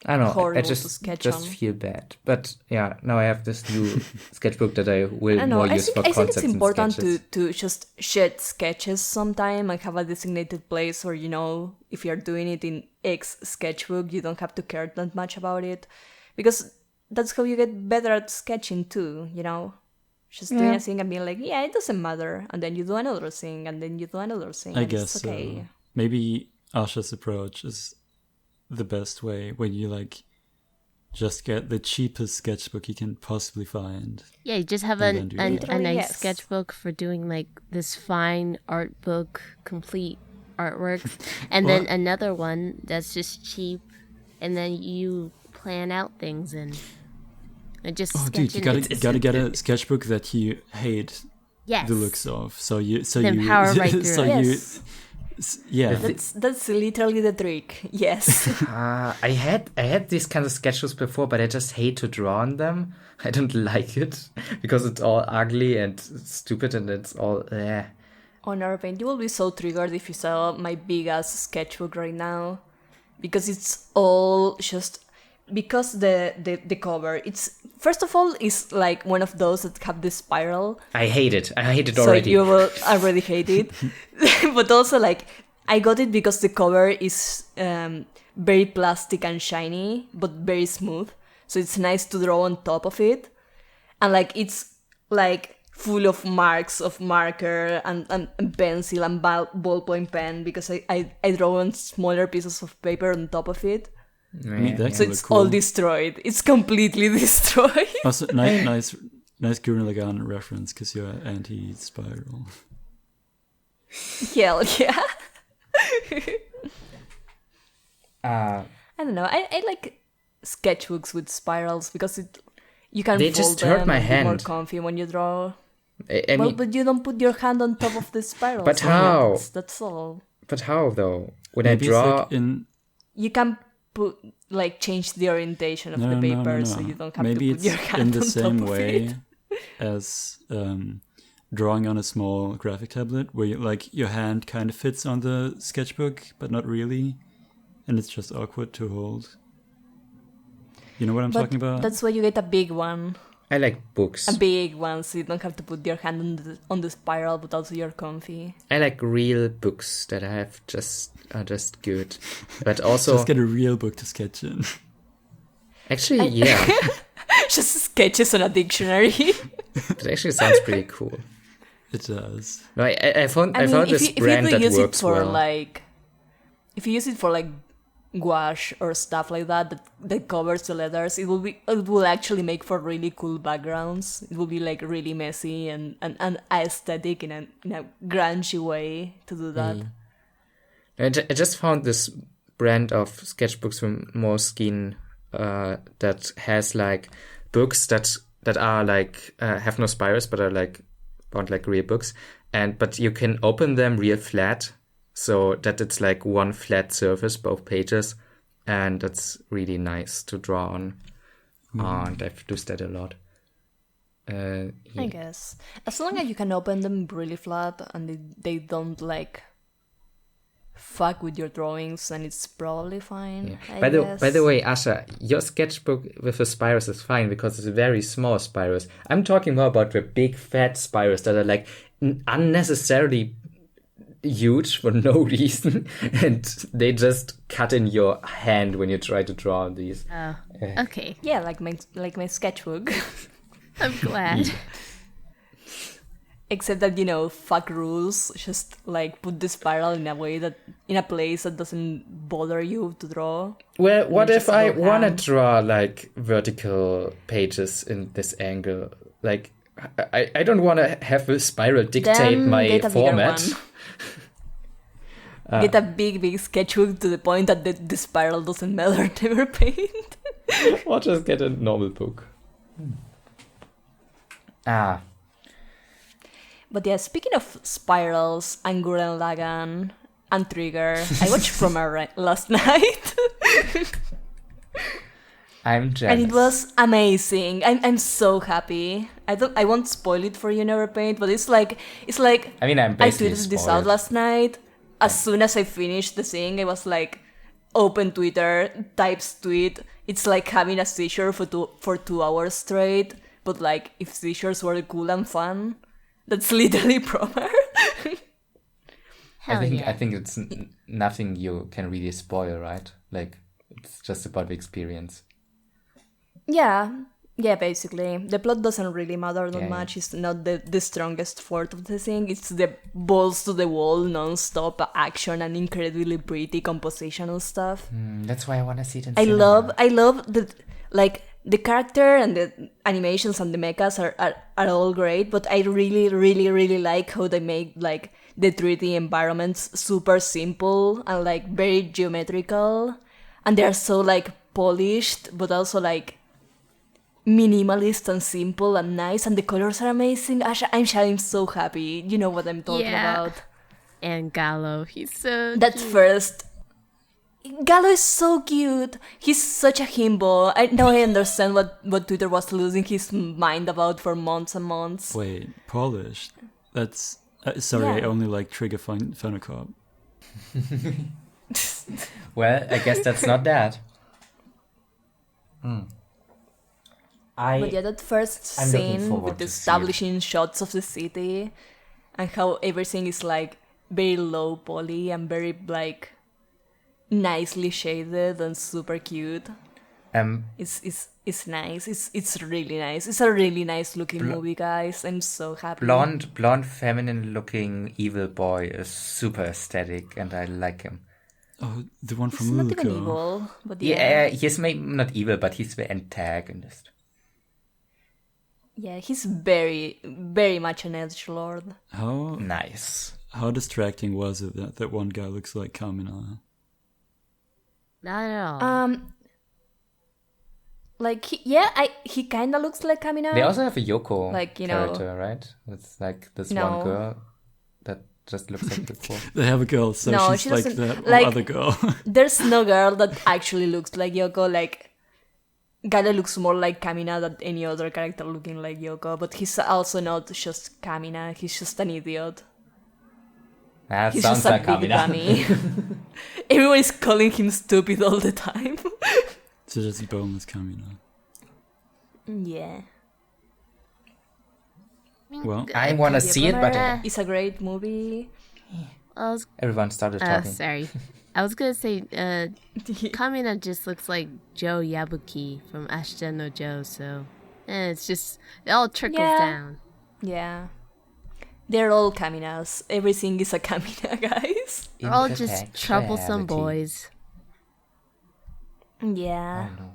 I don't know. I horrible to just sketch on. feel bad. But yeah, now I have this new sketchbook that I will I don't know. more I use think, for I think concepts it's and important sketches. to just shed sketches sometime and have a designated place where, if you're doing it in X sketchbook, you don't have to care that much about it. Because that's how you get better at sketching too, Just doing a thing and being like, yeah, it doesn't matter. And then you do another thing, and then you do another thing. I and guess it's okay. so. Maybe Asha's approach is the best way, when you like just get the cheapest sketchbook you can possibly find. Yeah, you just have And a then do a that. nice Yes. sketchbook for doing like this fine art book, complete artworks, and then another one that's just cheap, and then you plan out things and just Oh, sketch dude, you in gotta it. gotta get a sketchbook that you hate Yes. the looks of. So you Then power right through so it. you Yes. yeah. That's literally the trick. Yes. I had these kinds of sketches before, but I just hate to draw on them. I don't like it because it's all ugly and stupid, and it's all On NeverPaint, you will be so triggered if you saw my big ass sketchbook right now, because it's all just because the cover. It's first of all is like one of those that have the spiral, I hate it. I hate it so already. you will already hate it. But also like I got it because the cover is very plastic and shiny, but very smooth. So it's nice to draw on top of it, and like it's like full of marks of marker and pencil and ballpoint pen, because I draw on smaller pieces of paper on top of it. I mean, that So can it's look cool. all destroyed. It's completely destroyed. Also, nice Gurren Lagann reference, because you're anti-spiral. Hell yeah. Uh, I don't know. I like sketchbooks with spirals because you can They fold just them hurt my and be more hand. comfy when you draw. I Well, mean, but you don't put your hand on top of the spiral. But so how? That's all. but how though? When Maybe I draw, it's like in You can change the orientation of the paper, so you don't have Maybe to put your it's hand in the on same top of way it. as drawing on a small graphic tablet, where your hand kind of fits on the sketchbook, but not really, and it's just awkward to hold. You know what I'm But talking about? that's why you get a big one. I like books. A big one, so you don't have to put your hand on the spiral, but also you're comfy. I like real books that are just good. But also, Just get a real book to sketch in. actually, yeah, Just sketches on a dictionary. it actually sounds pretty cool. It does. No, I found this if brand you that use it works for well. if you use it for like gouache or stuff like that covers the letters, it will actually make for really cool backgrounds. It will be like really messy and aesthetic in a grungy way to do that. I just found this brand of sketchbooks from Moleskine that has like books that are like have no spirals but are like bound like real books, but you can open them real flat so that it's like one flat surface, both pages, and that's really nice to draw on. And I've used that a lot. I guess as long as you can open them really flat and they don't like fuck with your drawings, then it's probably fine. Yeah. I By the way, Asha, your sketchbook with the spirals is fine because it's very small spirals. I'm talking more about the big fat spirals that are like unnecessarily huge for no reason, and they just cut in your hand when you try to draw these. Oh, okay. Yeah, like my sketchbook. I'm glad. Except that, fuck rules. Just like put the spiral in a place that doesn't bother you to draw. Well, what You if just I go want to ham. draw like vertical pages in this angle? Like, I don't want to have a spiral dictate Then my get a bigger format. one. Get a big sketchbook to the point that the spiral doesn't matter. NeverPaint. Or just get a normal book. But yeah, speaking of spirals and Gurren Lagann and Trigger, I watched Promare last night. I'm jealous. And it was amazing. I'm so happy. I won't spoil it for you, NeverPaint, but it's like I mean, I'm I basically tweeted this out spoiled. last night. As soon as I finished the thing, I was like, open Twitter, types tweet. It's like having a seizure for 2 hours straight. But like, if seizures were cool and fun, that's literally Promare. Hell yeah. I think it's nothing you can really spoil, right? Like, it's just about the experience. Yeah, basically. The plot doesn't really matter that Yeah, much. It's not the strongest part of the thing. It's the balls to the wall, non-stop action and incredibly pretty compositional stuff. That's why I want to see it in I cinema. love the character and the animations and the mechas are all great, but I really, really, really like how they make like the 3D environments super simple and like very geometrical, and they're so like polished, but also like minimalist and simple and nice, and the colors are amazing. Asha, I'm so happy. You know what I'm talking Yeah. about. And Gallo, he's so That cute. first, Gallo is so cute. He's such a himbo. I understand what Twitter was losing his mind about for months and months. Wait, polished? That's... sorry, I Yeah. only like Trigger Phonocop. Well, I guess that's not that. But yeah, that first I'm looking scene forward with the to see it. establishing shots of the city and how everything is like very low poly and very like nicely shaded and super cute. It's nice. It's really nice. It's a really nice looking movie, guys. I'm so happy. Blonde, feminine-looking evil boy is super aesthetic, and I like him. Oh, the one He's from not even Luluco. evil, but Yeah, he's maybe not evil, but he's the antagonist. Yeah, he's very, very much an edgelord. How Nice. distracting was it that one guy looks like Kamina? Not at all. Like he kind of looks like Kamina. They also have a Yoko Like, you know- character, right? It's like this No. one girl that just looks like Yoko. They have a girl, so No, she's she like doesn't- that like- other girl. There's no girl that actually looks like Yoko. Like, Gala looks more like Kamina than any other character looking like Yoko. But he's also not just Kamina. He's just an idiot. That He's sounds just a like big Kamina. dummy. Everyone is calling him stupid all the time. So just boneless Kamina. Yeah. Well, I want to see it, but It's a great movie. everyone started talking. Sorry. I was gonna say, Kamina just looks like Joe Yabuki from Ashita no Joe, so it's just, it all trickles down. Yeah. They're all Kaminas. Everything is a Kamina, guys. They're all just troublesome boys. Yeah. Oh, no.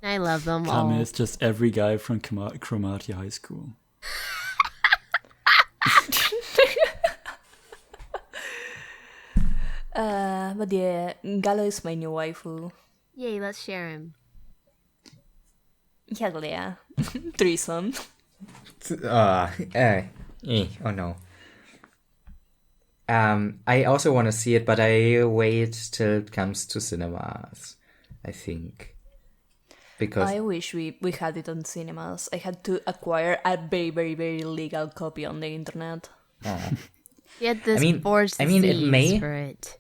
I love them all. Kamina is just every guy from Cromartie High School. But yeah, Galo is my new waifu. Yay, let's share him. Yeah. Threesome. Oh no. I also want to see it, but I wait till it comes to cinemas, I think. Because I wish we had it on cinemas. I had to acquire a very, very, very legal copy on the internet. You had this forced it may. for it.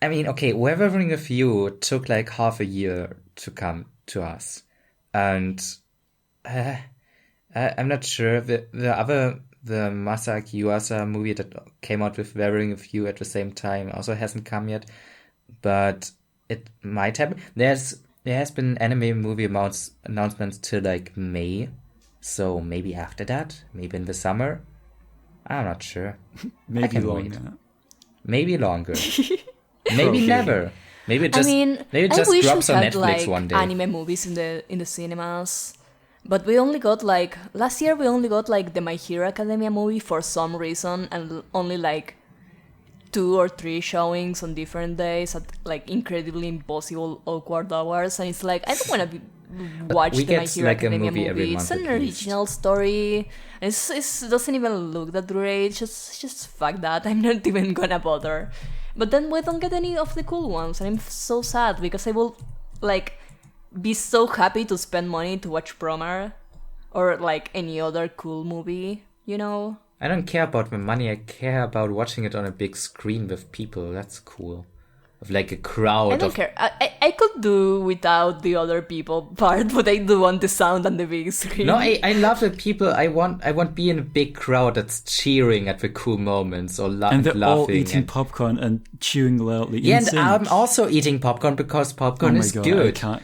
I mean, okay, Weathering with You took like half a year to come to us. And I'm not sure. The Masaki Yuasa movie that came out with Weathering with You at the same time also hasn't come yet. But it might happen. There has been anime movie announcements till like May. So maybe after that? Maybe in the summer? I'm not sure. Maybe longer. Wait. Maybe longer. Maybe Okay. never. Maybe I wish drops we on had Netflix like one day. anime movies in the cinemas. But we only got like last year we only got like the My Hero Academia movie for some reason, and only like 2 or 3 showings on different days at like incredibly impossible awkward hours, and it's like I don't want to watch we the My get, Hero like, a Academia movie every movie. month It's an at least. original story. It doesn't even look that great. Just fuck that. I'm not even gonna bother. But then we don't get any of the cool ones, and I'm so sad because I will like be so happy to spend money to watch Promare or like any other cool movie, you know? I don't care about the money. I care about watching it on a big screen with people. That's cool. Of like a crowd. I don't care. I could do without the other people part, but I do want the sound and the big screen. No, I love the people. I want be in a big crowd that's cheering at the cool moments or And they're laughing. all eating popcorn and chewing loudly. Yeah, in and sync. I'm also eating popcorn because popcorn is I good. can't.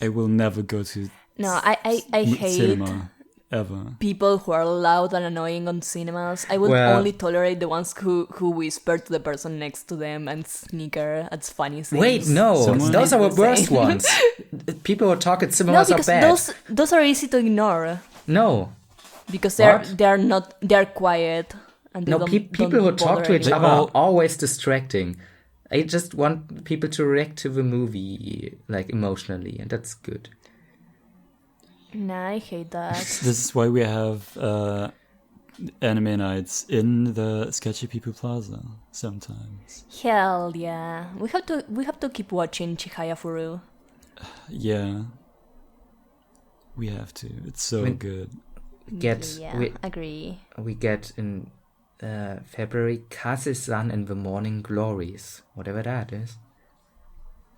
I will never go to No, I hate cinema ever. people who are loud and annoying on cinemas. I would Well- only tolerate the ones who whisper to the person next to them and snicker at funny things. Wait, no, Someone- those are the It's the worst same. ones. People who talk at No, cinemas are because bad. those are easy to ignore No, because What? they're quiet and they no, don't, people don't who talk bother to each anyone. other are all- always distracting. I just want people to react to the movie like emotionally, and that's good. Nah, I hate that. This is why we have anime nights in the Sketchy People Plaza sometimes. Hell yeah, we have to keep watching Chihaya Furu. Yeah. We have to. It's so When- good. Agree. We get in February Kaze-san and the Morning Glories, whatever that is.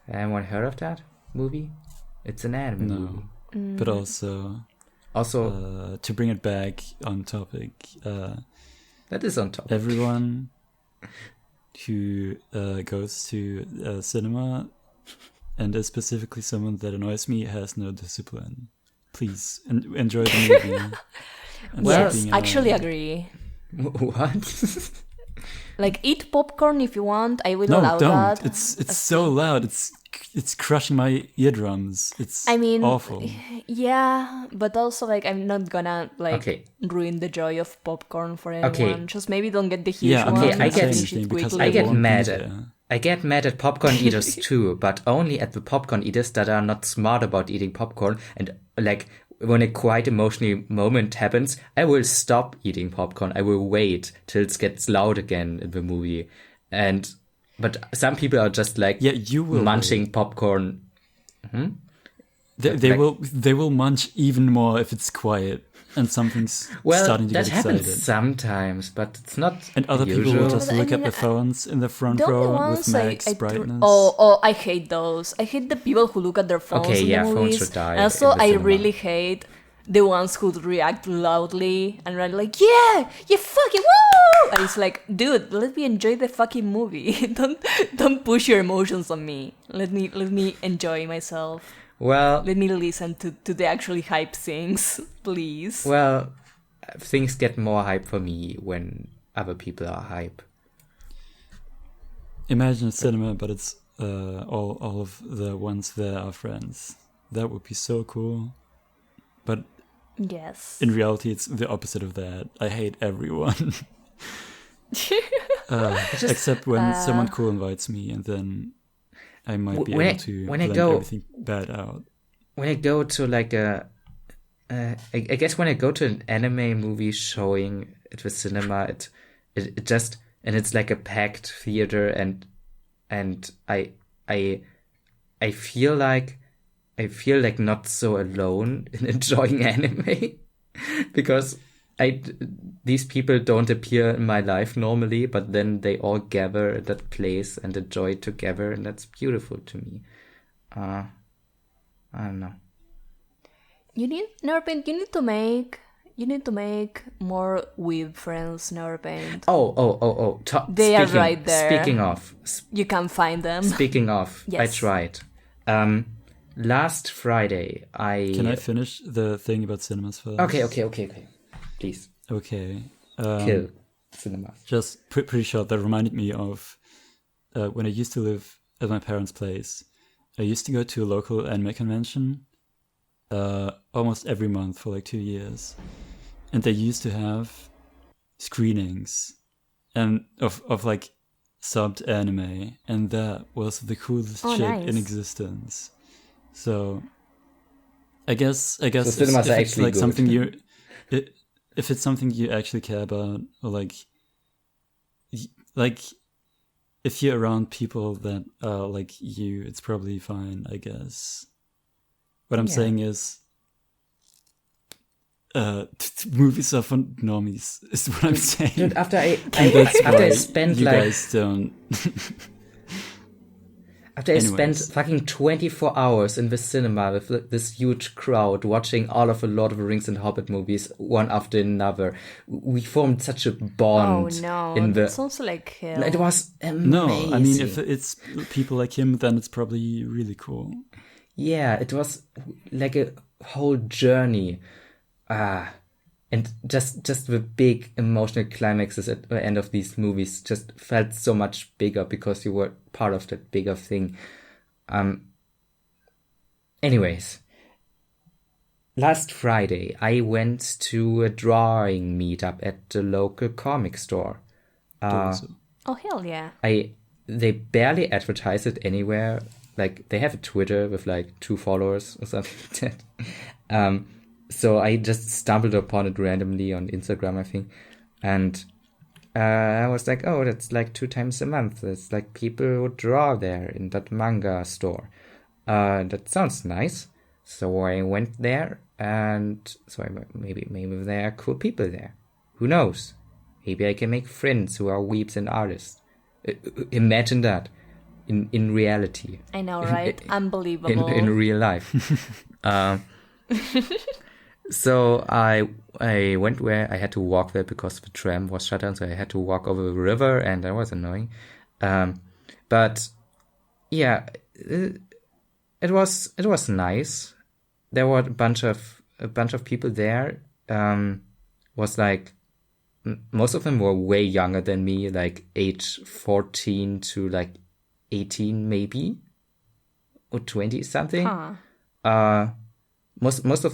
Anyone heard of that movie? It's an anime No. movie. But also, Also, to bring it back on topic, that is on top. everyone who goes to cinema, and is specifically someone that annoys me, has no discipline. Please enjoy the movie. and stop Yes, being actually annoying. agree. What? Like eat popcorn if you want. I will No, allow don't. that. It's so loud. It's crushing my eardrums. It's I mean, awful. yeah, but also like I'm not gonna like Okay. ruin the joy of popcorn for anyone. Okay. Just maybe don't get the huge Yeah, I'm one. not I gonna say get- finish it anything because quickly. I get won't be mad there. I get mad at popcorn eaters too, but only at the popcorn eaters that are not smart about eating popcorn. And like when a quite emotional moment happens, I will stop eating popcorn. I will wait till it gets loud again in the movie. But some people are just like Yeah, you will munching popcorn. They will munch even more if it's quiet and something's starting to that get happens excited. sometimes, but it's not And other people usual. will just But I look at mean, their phones in the front The only row ones with max brightness. I hate those. I hate the people who look at their phones Okay, in yeah, the phones movies. should die And also, in the I cinema. really hate the ones who react loudly and are like, "Yeah, you fucking woo!" And it's like, dude, let me enjoy the fucking movie. don't push your emotions on me. Let me enjoy myself. Well, Let me listen to the actually hype things, please. well, things get more hype for me when other people are hype. Imagine a cinema, but it's all of the ones there are friends. That would be so cool. But Yes. in reality, it's the opposite of that. I hate everyone. Except when someone cool invites me, and then I might be able to blend everything bad out. When I go to like I guess when I go to an anime movie showing at the cinema, it just, and it's like a packed theater, and I feel like not so alone in enjoying anime because these people don't appear in my life normally, but then they all gather at that place and enjoy it together, and that's beautiful to me. I don't know. NeverPaint, you need to make more weeb friends, NeverPaint. Oh. They are right there. You can find them. Speaking of, Yes. I tried. Last Friday, Can I finish the thing about cinemas first? Okay. Please. Okay. Kill cinemas. Just pretty short. That reminded me of when I used to live at my parents' place. I used to go to a local anime convention almost every month for like 2 years, and they used to have screenings and of like subbed anime, and that was the coolest shit nice. in existence. So I guess cinemas if are it's actually like good. something if it's something you actually care about, or like if you're around people that are like you, it's probably fine, I guess. What I'm saying is movies are for normies, is what I'm saying. Dude, after I That's spent you like guys don't. after I spent Anyways. fucking 24 hours in the cinema with this huge crowd watching all of the Lord of the Rings and Hobbit movies one after another, we formed such a bond. Oh no, in that the sounds like hell. it was amazing. No, I mean, if it's people like him, then it's probably really cool. Yeah, it was like a whole journey. And just the big emotional climaxes at the end of these movies just felt so much bigger because you were part of that bigger thing. Anyways, last Friday I went to a drawing meetup at the local comic store. Also. Oh hell yeah. They barely advertise it anywhere. Like, they have a Twitter with like 2 followers or something like that. So I just stumbled upon it randomly on Instagram, I think. And I was like, oh, that's like 2 times a month. It's like people who draw there in that manga store. That sounds nice. So I went there, and so maybe there are cool people there. Who knows? Maybe I can make friends who are weebs and artists. Imagine that in reality. I know, right? Unbelievable. In real life. So I went where I had to walk there because the tram was shut down, so I had to walk over the river, and that was annoying. But yeah, it was nice. There were a bunch of people there. Was like, most of them were way younger than me, like age 14 to like 18 maybe, or 20 something. Huh. Most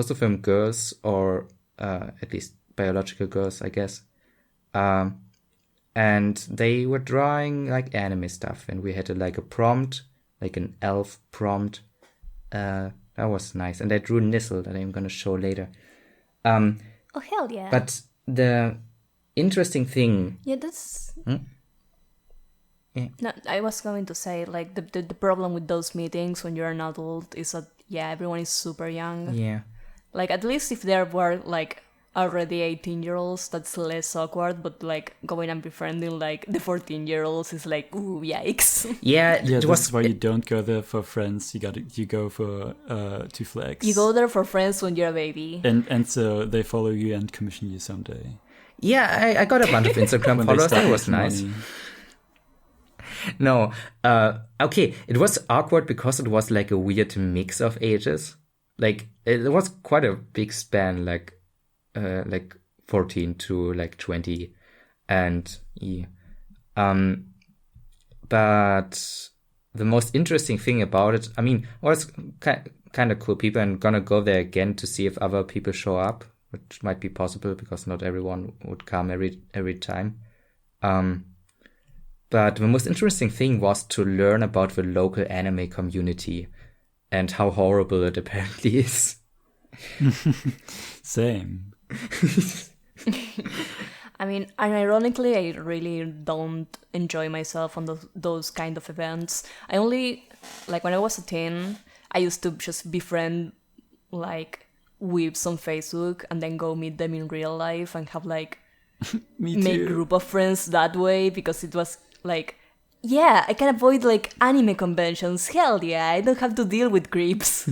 of them girls, or at least biological girls, I guess. And they were drawing like anime stuff, and we had a prompt, like an elf prompt. That was nice, and I drew Nissel that I'm gonna show later. Oh hell yeah. But the interesting thing, yeah, that's. Yeah. No, I was going to say, like, the problem with those meetings when you're an adult is that yeah, everyone is super young. Yeah. Like, at least if there were, like, already 18-year-olds, that's less awkward, but, like, going and befriending, like, the 14-year-olds is like, ooh, yikes. Yeah, Yeah, it this was is why you don't go there for friends. You go for to flex. You go there for friends when you're a baby. and so they follow you and commission you someday. Yeah, I got a bunch of Instagram When they followers. start That was making nice. money. No, okay, it was awkward because it was like a weird mix of ages. Like it was quite a big span, like 14 to like 20, and yeah. But the most interesting thing about it, I mean, was kind of cool. People, and gonna go there again to see if other people show up, which might be possible because not everyone would come every time. But the most interesting thing was to learn about the local anime community and how horrible it apparently is. Same. I mean, and ironically, I really don't enjoy myself on those kind of events. I only, like, when I was a teen, I used to just befriend, like, weebs on Facebook and then go meet them in real life and have, like, Me make too. group of friends that way, because it was like, yeah, I can avoid, like, anime conventions. Hell yeah, I don't have to deal with creeps.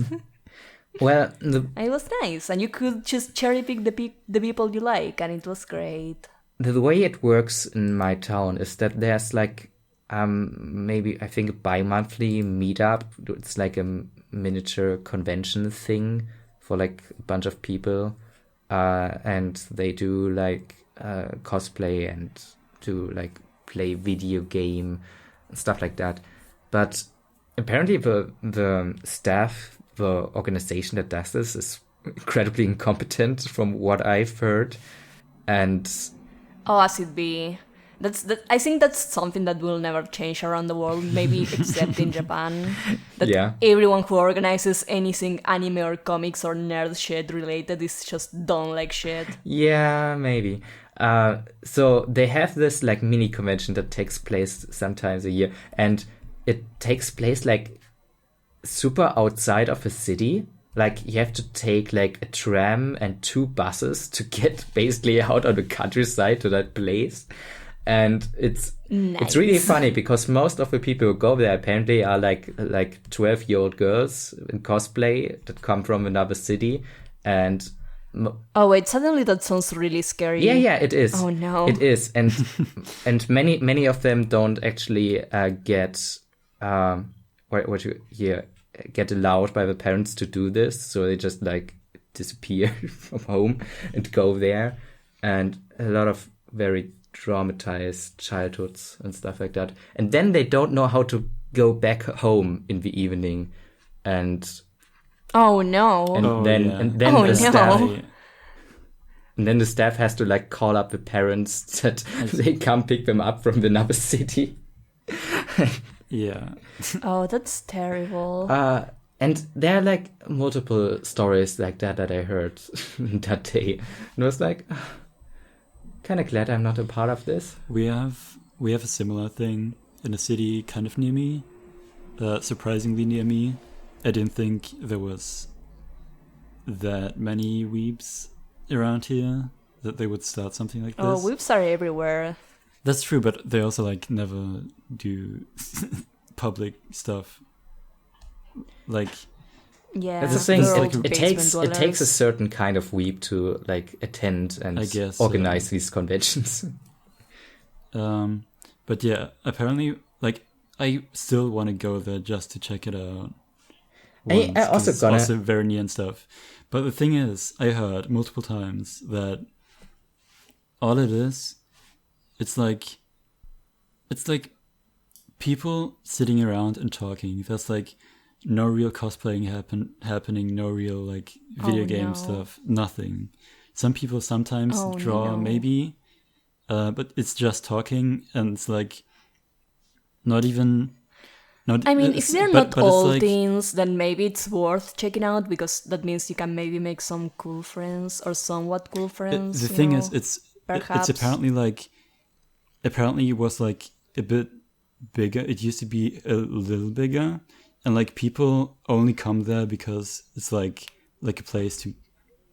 Well, It was nice, and you could just cherry pick the people you like, and it was great. the way it works in my town is that there's like maybe I think a bi-monthly meetup. It's like a miniature convention thing for like a bunch of people, and they do like cosplay and do like play video game and stuff like that. But apparently the staff, the organization that does this, is incredibly incompetent from what I've heard. And Oh, as it be. I think that's something that will never change around the world, maybe except in Japan. That yeah, everyone who organizes anything anime or comics or nerd shit related is just done like shit. yeah, maybe. So they have this like mini convention that takes place sometimes a year, and it takes place like super outside of a city. Like you have to take like a tram and 2 buses to get basically out on the countryside to that place. And it's really funny because most of the people who go there apparently are like 12-year-old girls in cosplay that come from another city. And Oh wait, suddenly that sounds really scary. yeah, it is. Oh no. It is. And and many of them don't actually get get allowed by the parents to do this, so they just like disappear from home and go there, and a lot of very traumatized childhoods and stuff like that, and then they don't know how to go back home in the evening, and Oh no. then yeah. the Oh, no. staff and then the staff has to like call up the parents that they come pick them up from another city. Yeah. Oh, that's terrible. And there are like multiple stories like that I heard that day. And I was like, kind of glad I'm not a part of this. We have a similar thing in a city kind of near me, surprisingly near me. I didn't think there was that many weebs around here that they would start something like this. Oh, weebs are everywhere. That's true, but they also like never do public stuff. Like Yeah. That's the thing. they're all It basement takes a dwellers. certain kind of weeb to like attend and I guess, organize these conventions. But yeah, apparently, like, I still want to go there just to check it out. I once, 'cause also it's gonna- also very near and stuff. But the thing is, I heard multiple times that all it is, it's like people sitting around and talking. There's like no real cosplaying happening, no real like video Oh, game no. stuff, nothing. Some people sometimes Oh, draw, no. maybe, but it's just talking, and it's like not even. Not, I mean, if they're but not all it's like, teens, then maybe it's worth checking out, because that means you can maybe make some cool friends or somewhat cool friends. the you thing know? is, it's perhaps. apparently it was like a bit bigger. It used to be a little bigger, and like people only come there because it's like a place to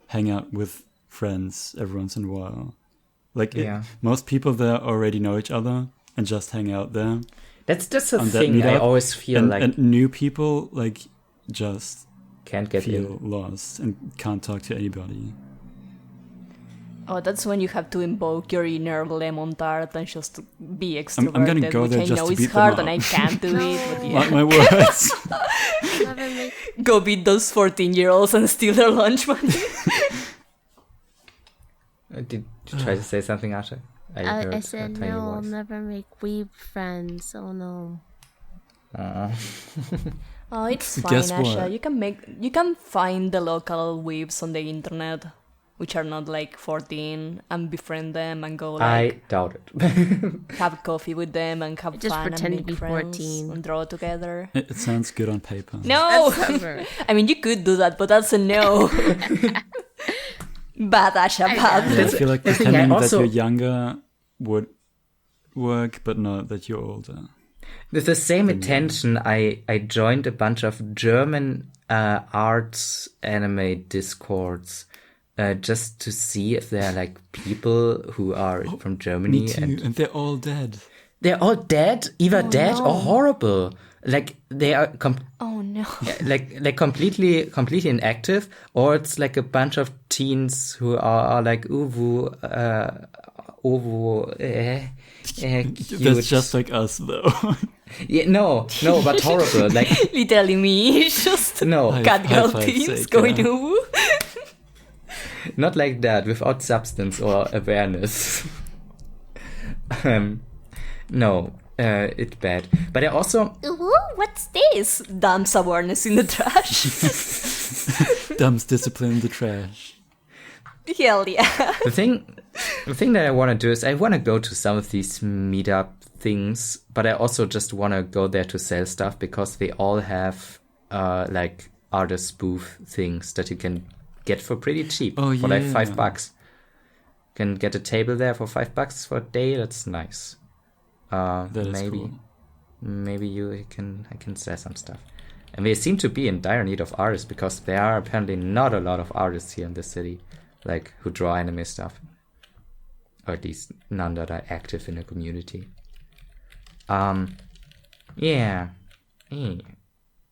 hang out with friends every once in a while. Like most people there already know each other and just hang out there. That's just a thing I always feel and new people like just can't get feel lost and can't talk to anybody. Oh, that's when you have to invoke your inner lemon tart and just be extroverted. I'm gonna go there just to beat it's hard them up. and I can't do it. But yeah. Mark my words. Go beat those 14-year-olds and steal their lunch money. Did you try to say something, Asha? I said no, I'll never make weeb friends. Oh no. Oh, it's fine, Guess Asha. what? You can find the local weebs on the internet, which are not like 14, and befriend them and go like I doubt it. have coffee with them and have Just fun pretend and to be make friends 14 and draw together. It sounds good on paper. No, I mean you could do that, but that's a no. Bad, Asha, bad. Yeah, I feel like the thing I pretending also- that you're younger would work, but not that you're older. With the same intention, I joined a bunch of German arts anime discords just to see if there are like people who are from Germany. Me too, and they're all dead. They're all dead, either dead or horrible. Like they are Oh no. like completely inactive, or it's like a bunch of teens who are like uwu cute. That's just like us, though. Yeah, no, but horrible. Like Literally me, it's just no, cat girl high five, teens Seika. going to not like that, without substance or awareness. No, it's bad. But I also Ooh, what's this? Dumps awareness in the trash. Dumps discipline in the trash. Hell yeah. the thing that I want to do is I want to go to some of these meetup things, but I also just want to go there to sell stuff because they all have like artist booth things that you can get for pretty cheap for like $5. Can get a table there for $5 for a day. That's nice. That is maybe cool. maybe I can sell some stuff. And they seem to be in dire need of artists because there are apparently not a lot of artists here in the city, like who draw anime stuff, or at least none that are active in the community. Yeah,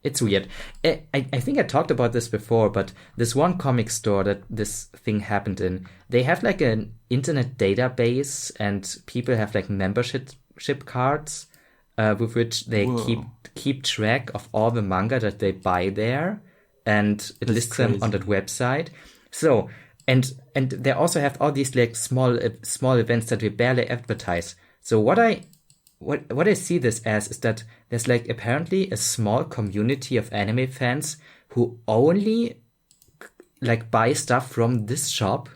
it's weird. I think I talked about this before, but this one comic store that this thing happened in, they have like an internet database, and people have like membership cards with which they keep track of all the manga that they buy there, and it lists them on that website. So and they also have all these like small events that we barely advertise. So what I see this as is that there's like apparently a small community of anime fans who only like buy stuff from this shop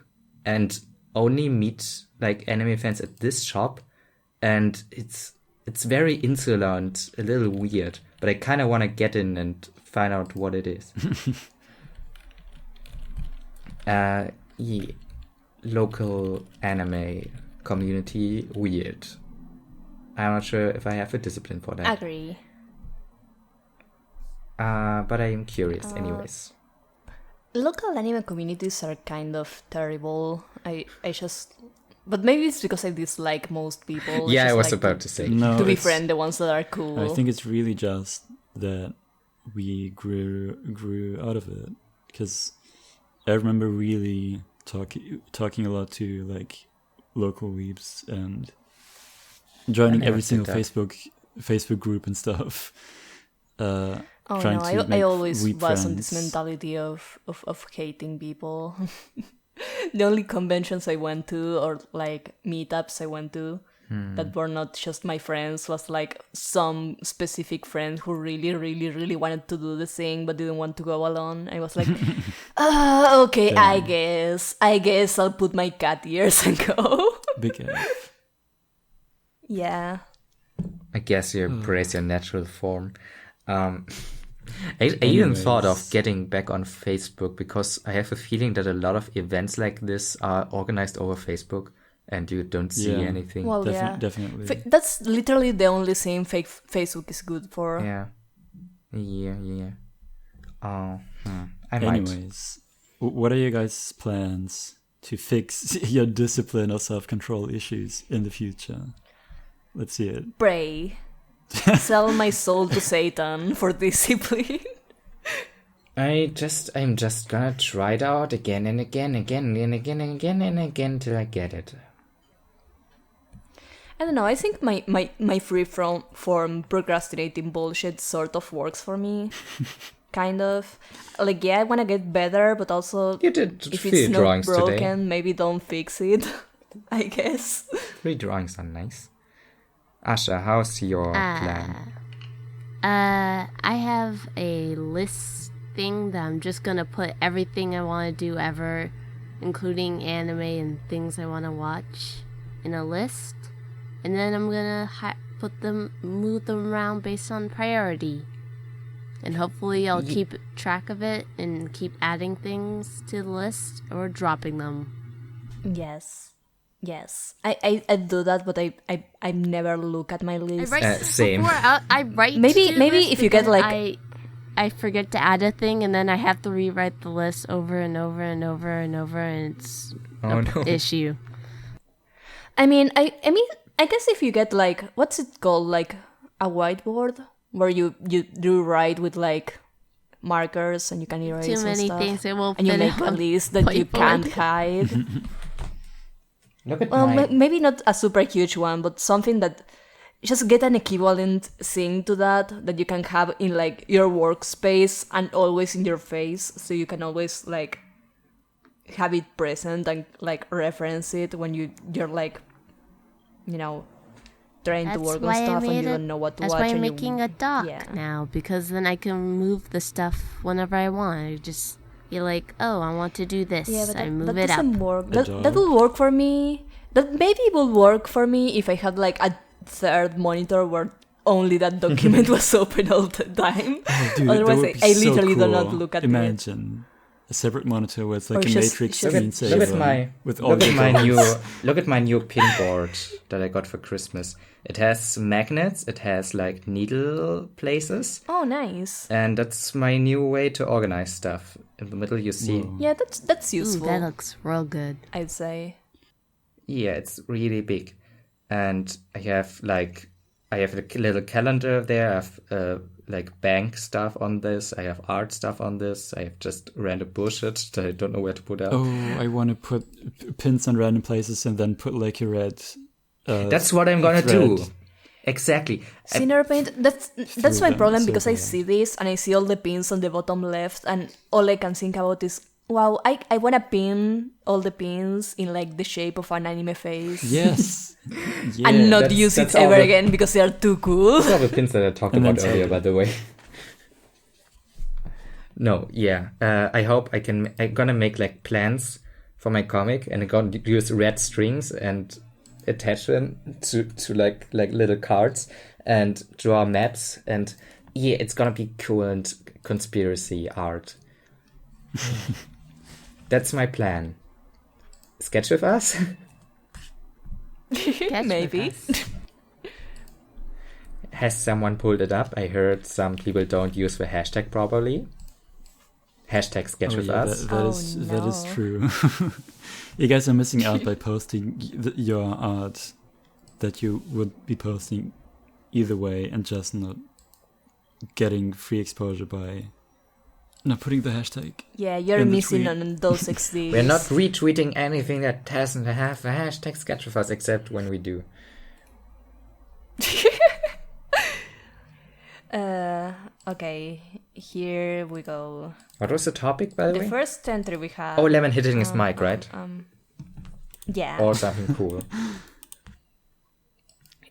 and only meet like anime fans at this shop, and it's very insular and a little weird, but I kind of want to get in and find out what it is. Local anime community, weird. I'm not sure if I have a discipline for that. Agree. But I am curious anyways. Local anime communities are kind of terrible. I just... But maybe it's because I dislike most people. Yeah, I was like about to say. No, to befriend the ones that are cool. I think it's really just that we grew out of it, because I remember really talking a lot to like local weebs and joining every single Facebook group and stuff. I always weeb was on friends. this mentality of hating people. The only conventions I went to, or like meetups I went to, that were not just my friends, was like some specific friend who really, really, really wanted to do the thing but didn't want to go alone. I was like, okay, Damn. I guess I'll put my cat ears and go. Big F. Yeah. I guess you embrace your natural form. I even thought of getting back on Facebook because I have a feeling that a lot of events like this are organized over Facebook and you don't see anything. Well, Definitely. that's literally the only thing Facebook is good for. Yeah. Yeah. Oh, I might. Anyways, what are your guys' plans to fix your discipline or self-control issues in the future? Let's see it. Pray. Sell my soul to Satan for discipline. I'm just gonna try it out again and again till I get it. I don't know, I think my free form procrastinating bullshit sort of works for me. Kind of. Like, yeah, I want to get better, but also You did if 3 it's not drawings broken, today. maybe don't fix it. I guess. 3 drawings are nice. Asha, how's your plan? I have a list thing that I'm just gonna put everything I want to do ever, including anime and things I want to watch, in a list, and then I'm gonna move them around based on priority, and hopefully I'll keep track of it and keep adding things to the list or dropping them. Yes. I do that, but I never look at my list. Same. I write Maybe to the list, if you but get, then like- I forget to add a thing, and then I have to rewrite the list over and over and over and over, and it's an issue. I mean, I guess if you get, like, what's it called, like a whiteboard where you do write with, like, markers and you can erase Too and many stuff, things, it will and you fit make a on list that you whiteboard. can't hide. Look at Well, my... maybe not a super huge one, but something that just get an equivalent thing to that you can have in, like, your workspace and always in your face, so you can always, like, have it present and, like, reference it when you're like, you know, trying to work on stuff and you don't know what to watch. That's why I'm and making a doc yeah. now, because then I can move the stuff whenever I want. I just be like, oh, I want to do this. Yeah, but I move that it up. doesn't work. A That will work for me. That maybe will work for me if I had, like, a third monitor where only that document was open all the time. Dude, Otherwise, that would be I so literally do cool. not look at it. Imagine a separate monitor where it's like Or a just- matrix just- screensaver Look at my your new drawings. look at my new pinboard that I got for Christmas. It has magnets, it has like needle places, Oh, nice. and that's my new way to organize stuff. In the middle you see Whoa. Yeah, that's Ooh, useful. that looks real good. I'd say. yeah, it's really big. And I have a little calendar there, I have like bank stuff on this, I have art stuff on this, I have just random bullshit that I don't know where to put up. Oh, I want to put pins on random places and then put like a red. That's what I'm gonna do. Exactly. See, NeverPaint, that's my them problem, so because I bad. see this and I see all the pins on the bottom left, and all I can think about is, wow, I want to pin all the pins in, like, the shape of an anime face. Yes. Yeah. And not That's- use it that's all ever the- again because they are too cool. Those are the pins that I talked And then about earlier, solder. by the way. No, yeah. I hope I'm gonna make like plans for my comic, and I'm gonna use red strings and attach them to like little cards and draw maps, and yeah, it's gonna be cool and conspiracy art. That's my plan. Sketch with us? Catch Maybe. with us. Has someone pulled it up? I heard some people don't use the hashtag properly. Hashtag sketch Oh, with yeah, us. that is no. true. You guys are missing out by posting your art that you would be posting either way, and just not getting free exposure by not putting the hashtag. Yeah, you're In the missing tweet. on those XDs. We're not retweeting anything that doesn't have a hashtag sketch with us, except when we do. Okay, here we go. What was the topic, by the The way? first entry we have. Oh, Lemon hitting his mic, right? Yeah. Or something cool.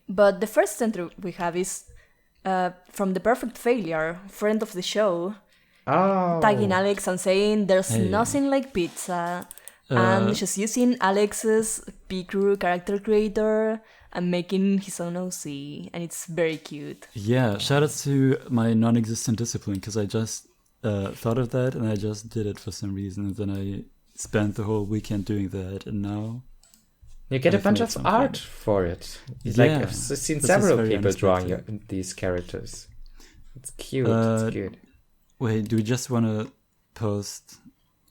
But the first entry we have is from the Perfect Failure, friend of the show, Oh. tagging Alex and saying there's Hey. nothing like pizza. And she's using Alex's Picrew character creator and making his own OC, and it's very cute. Yeah, shout out to my non-existent discipline, because I just thought of that and I just did it for some reason, and then I spent the whole weekend doing that, and now You get a I've bunch made of something. art for it. Yeah, I've seen this is several very people drawing unexpected. these characters. It's cute. It's cute. Wait, do we just want to post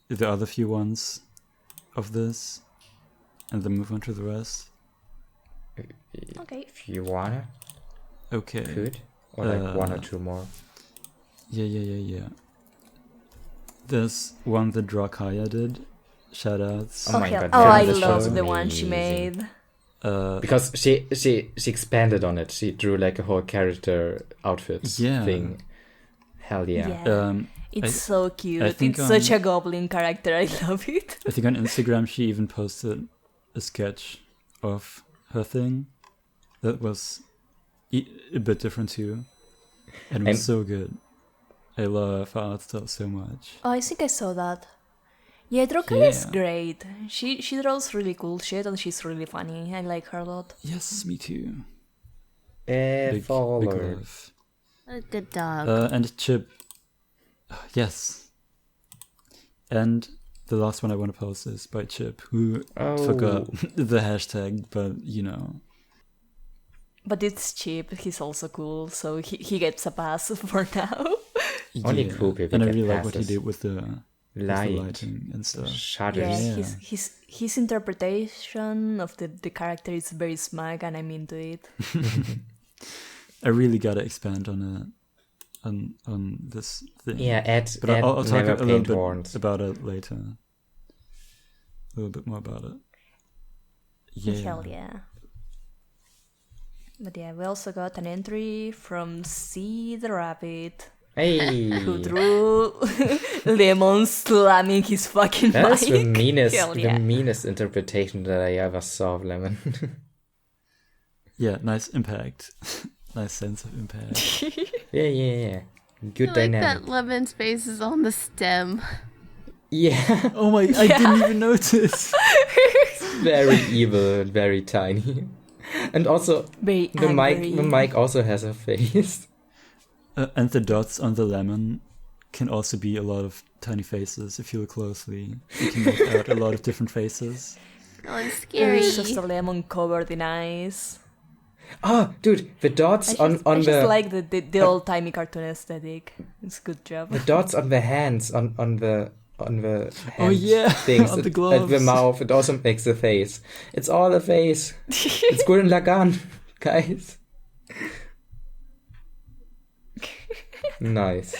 the other few ones of this and then move on to the rest? Okay. If you wanna, Okay. could. Or like one or two more. Yeah. There's one that Drakaya did. Shoutouts. Oh my god, I that was love the one she amazing. made. Because she expanded on it. She drew like a whole character outfit thing. Hell yeah. It's so cute. I think It's such a goblin character. I love it. I think on Instagram she even posted a sketch of her thing that was a bit different too. And it was so good. I love her art style so much. Oh, I think I saw that. Yeah, Drakaya is great. She draws really cool shit and she's really funny. I like her a lot. Yes, me too. Big Big love. What a good dog. And Chip. Yes. And the last one I want to post is by Chip, who forgot the hashtag, but you know. But it's cheap. He's also cool, so he gets a pass for now. Only cool people And I get really like what he passes. did with the lighting and stuff. Shutters. Yeah, his interpretation of the character is very smug, and I'm into it. I really gotta expand on this thing. Yeah, add I'll talk a little NeverPaint bit horns. about it later. A little bit more about it. Yeah. Hell yeah. But yeah, we also got an entry from C the Rabbit, Hey, who drew Lemon slamming his fucking that's mic. the meanest, Hell yeah. the meanest interpretation that I ever saw of Lemon. Yeah, nice impact. Nice sense of impact. yeah. Good I like dynamic. that Lemon's face is on the stem. Yeah, Oh my, I didn't even notice. very evil, very tiny. And also, Very the angry. mic also has a face. And the dots on the lemon can also be a lot of tiny faces if you look closely. You can make out a lot of different faces. Oh, it's scary. It's just a lemon covered in ice. Oh, dude, the dots I on just the like the old timey cartoon aesthetic. It's a good job. the dots on the hands on the Oh, yeah, things on the at gloves. the mouth. It also makes a face. It's all a face. It's Gurren Lagann, guys. Nice.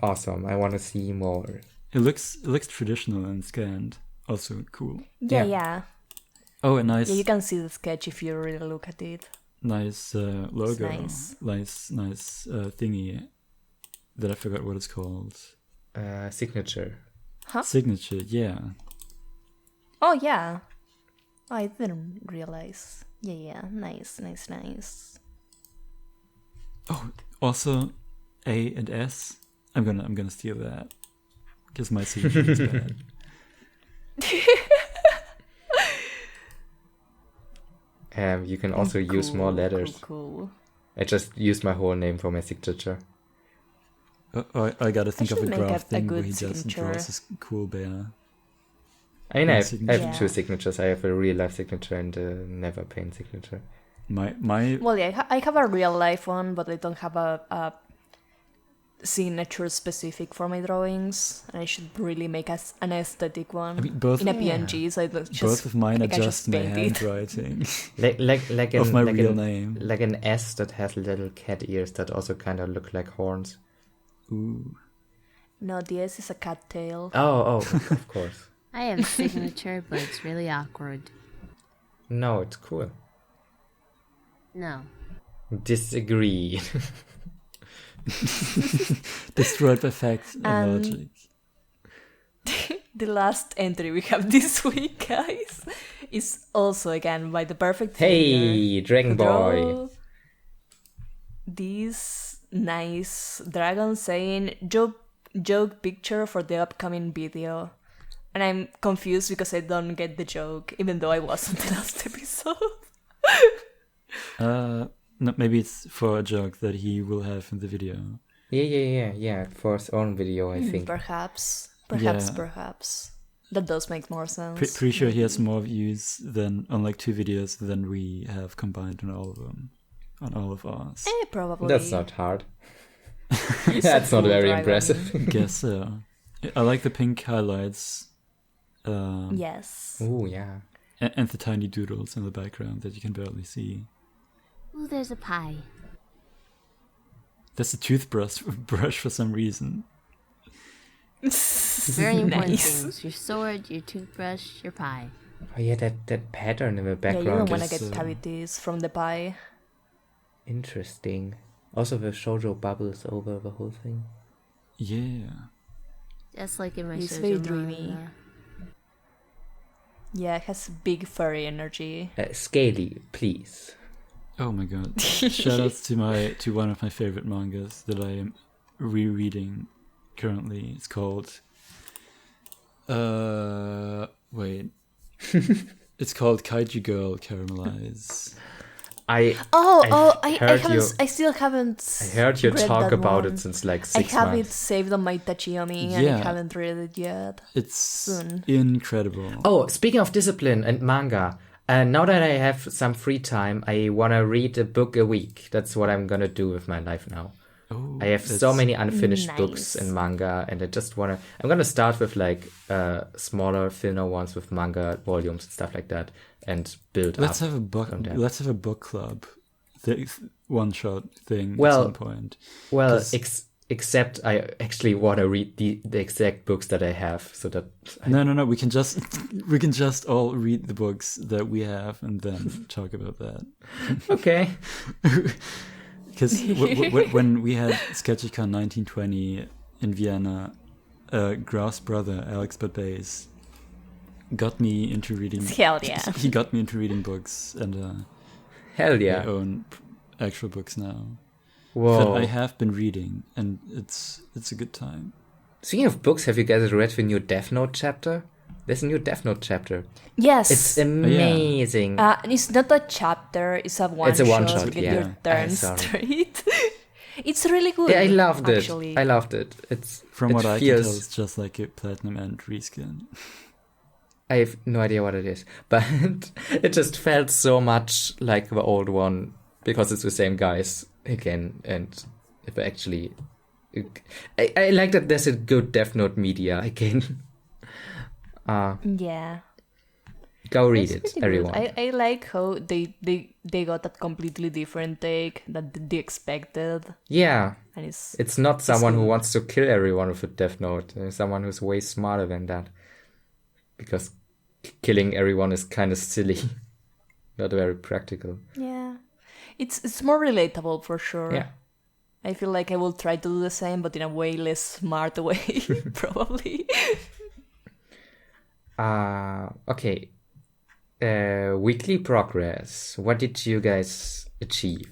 Awesome. I want to see more. It looks traditional and scanned. Also cool. Yeah. Oh, a nice Yeah, you can see the sketch if you really look at it. nice logo. nice. Nice thingy that I forgot what it's called. Signature. Huh? Signature, yeah. Oh, yeah. I didn't realize. Yeah. Nice. Oh, also A and S. I'm gonna steal that because my signature is bad. You can also use more letters. Cool. I just used my whole name for my signature. I gotta think of should a make graph a thing where good he just signature. draws this cool bear. I mean, I have Yeah. two signatures. I have a real life signature and a NeverPaint signature. My Well, yeah, I have a real life one, but I don't have a signature specific for my drawings. And I should really make an aesthetic one I mean, both in a PNG. So I don't just both of mine are I just my paint it. handwriting Like of my like real name. Like an S that has little cat ears that also kind of look like horns. Ooh. No, the S is a cat tail. Oh, of course. I have a signature, but it's really awkward. No, it's cool. No. Disagree. Destroyed by facts and logic. The last entry we have this week, guys, is also again by the perfect Hey, Dragon Boy. This nice dragon saying joke picture for the upcoming video. And I'm confused because I don't get the joke, even though I was on the last episode. No, maybe it's for a joke that he will have in the video. Yeah. For his own video, I think. Perhaps. That does make more sense. Pretty sure he has more views than on like 2 videos than we have combined on all of them. on all of ours. Probably. That's not hard. That's not very impressive. Guess so. I like the pink highlights. Yes. Oh, yeah. And the tiny doodles in the background that you can barely see. Ooh, there's a pie. That's a toothbrush for some reason. Very important Nice. things. Your sword, your toothbrush, your pie. Oh, yeah, that pattern in the Yeah, background you don't want to is get cavities from the pie. interesting. Also, the shoujo bubbles over the whole thing. Yeah. Just like in my It's shoujo very manga. dreamy. Yeah, it has big furry energy. Scaly, please. Oh my god. Shoutouts to one of my favorite mangas that I am rereading currently. It's called wait. It's called Kaiju Girl Caramelize. I still haven't. I heard you read talk that about one. it since like I 6 have it months. saved on my Tachiyomi and I Yeah. haven't read it yet. It's Soon. incredible. Oh, speaking of discipline and manga, now that I have some free time, I want to read a book a week. That's what I'm going to do with my life now. Oh, I have so that's- many unfinished books Nice. and manga, and I just want to... I'm going to start with like smaller, thinner ones with manga volumes and stuff like that, and build Let's up. have a book. from there. Let's have a book club, one shot thing Well, at some point. Well, 'Cause- except I actually want to read the exact books that I have, so that... No. We can just all read the books that we have and then talk about that. Okay. Because when we had SketchyCon 1920 in Vienna, Grau's brother Alex Badbays got me into reading. Hell yeah. He got me into reading books, and Hell I yeah. own actual books now that Whoa. I have been reading, and it's a good time. Speaking of books, have you guys read the new Death Note chapter? There's a new Death Note chapter. Yes. It's amazing. And it's not a chapter, it's a one It's a one shot shot, to get yeah. your turn Sorry. straight. It's really good. Yeah, I loved it. actually. I loved it. It's From it what I can tell, feels- it's just like a Platinum End reskin. I have no idea what it is, but it just felt so much like the old one because it's the same guys again, and if actually, I like that there's a good Death Note media again. Yeah. Go read It's it, pretty good. everyone. I like how they got that completely different take that they expected. Yeah, And it's it's not someone who good. wants to kill everyone with a Death Note. Someone who's way smarter than that, because killing everyone is kind of silly, not very practical. yeah. It's more relatable for sure. Yeah. I feel like I will try to do the same, but in a way less smart way, probably. Okay. Weekly progress. What did you guys achieve?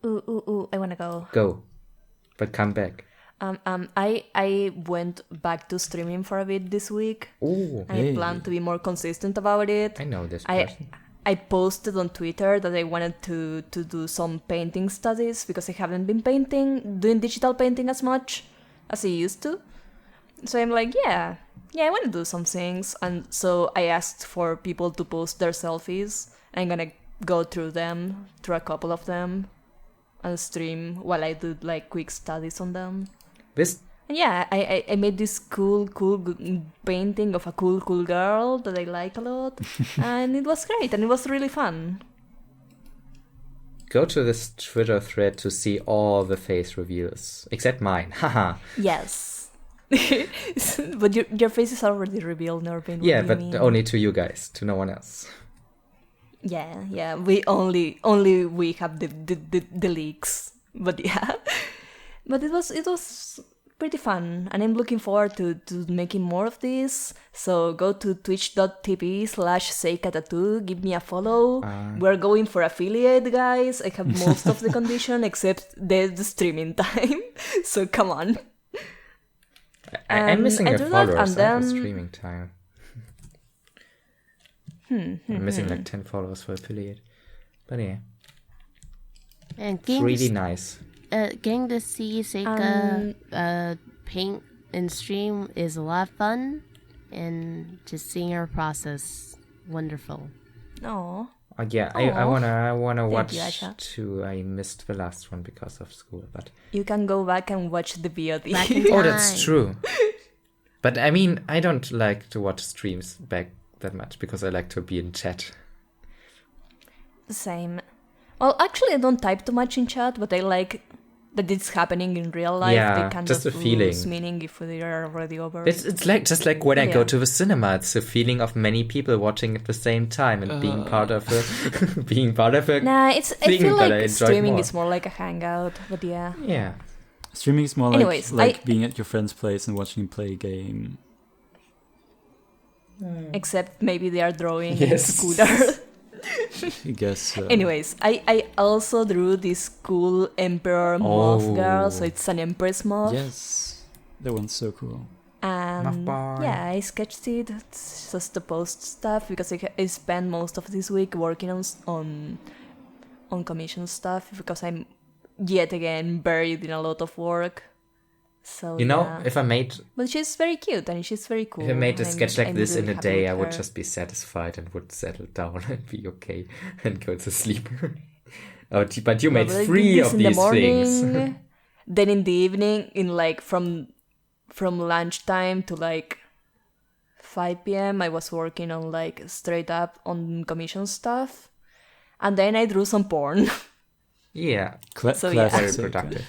Ooh, I wanna go. Go, but come back. I went back to streaming for a bit this week. Oh, I Yay. plan to be more consistent about it. I know this I person. I posted on Twitter that I wanted to do some painting studies because I haven't been doing digital painting as much as I used to. So I'm like, yeah, I want to do some things. And so I asked for people to post their selfies. I'm going to go through a couple of them, and stream while I do like quick studies on them. This And yeah, I made this cool painting of a cool girl that I like a lot. And it was great, and it was really fun. go to this Twitter thread to see all the face reveals except mine. Haha. Yes. But your face is already revealed, Norbin. Yeah, but only to you guys, to no one else. Yeah. We only we have the leaks. But yeah. But it was pretty fun, and I'm looking forward to making more of this. So go to twitch.tv/Seika tattoo, give me a follow. We're going for affiliate, guys. I have most of the condition except the streaming time. So come on. I'm missing I a do that, follower, and so I have a then- streaming time. I'm missing like 10 followers for affiliate. But yeah, And it's really nice. getting to see Seika paint and stream is a lot of fun, and just seeing her process, wonderful. Oh. Yeah, I wanna Thank watch you, Asha. too. I missed the last one because of school, but You can go back and watch the VOD. Back in oh, that's time. true. But I mean, I don't like to watch streams back that much because I like to be in chat. Same. Well, actually, I don't type too much in chat, but I like that it's happening in real life. Yeah, They kind just of a feeling. lose meaning if they are already over. It's like just like when I go Yeah. to the cinema. It's a feeling of many people watching at the same time and being part of a being part of a. Nah, I thing feel that I like enjoyed streaming more. is more like a hangout, but yeah. Yeah. Streaming is more Anyways, like I- being at your friend's place and watching him play a game. Except maybe they are drawing Yes. Scooter. I guess so. Anyways, I also drew this cool Emperor Moth girl, so Oh. it's an Empress Moth. Yes. That one's so cool. And Moth boy. yeah, I sketched it. It's just to post stuff because I spent most of this week working on commission stuff because I'm yet again buried in a lot of work. So You know, yeah. if I made But she's very cute and she's very cool. if I made a I'm- sketch like I'm this really in a happy day, with I would her. just be satisfied and would settle down and be okay and go to sleep. But you made Well, I did 3 this of in the these things. morning, then in the evening, in like from lunchtime to like 5 p.m. I was working on like straight up on commission stuff, and then I drew some porn. Yeah, So, yeah. very classic Seika. productive.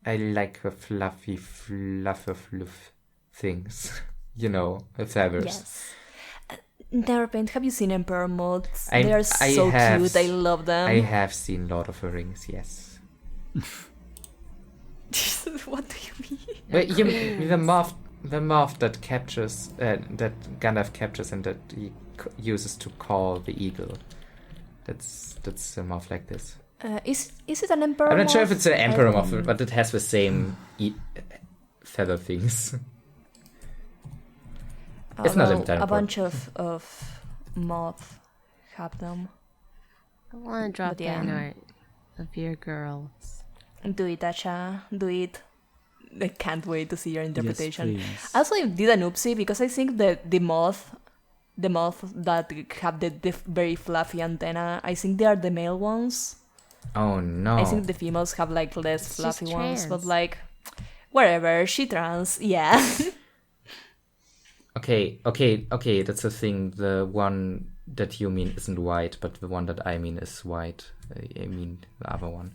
I like the fluffy fluff things. You know, the feathers. Yes. NeverPaint, have you seen Emperor Moths? I- They are I so have cute. I love them. I have seen Lord of the Rings, yes. What do you mean? But the moth that captures, that Gandalf captures and that he uses to call the eagle. That's a moth like this. Is it an Emperor? I'm not sure if Moth? it's an I emperor don't- moth, but it has the same feather things. It's not well, entirely a bunch of moth have them. I want to draw But yeah. fan art of your girls. Do it, Asha. Do it. I can't wait to see your interpretation. Yes, please. Also, I did an oopsie because I think that the moth that have the very fluffy antenna, I think they are the male ones. Oh no. I think the females have like less She's fluffy ones, but trans. like wherever she trans, yeah. Okay, that's the thing. The one that you mean isn't white, but the one that I mean is white. I mean the other one.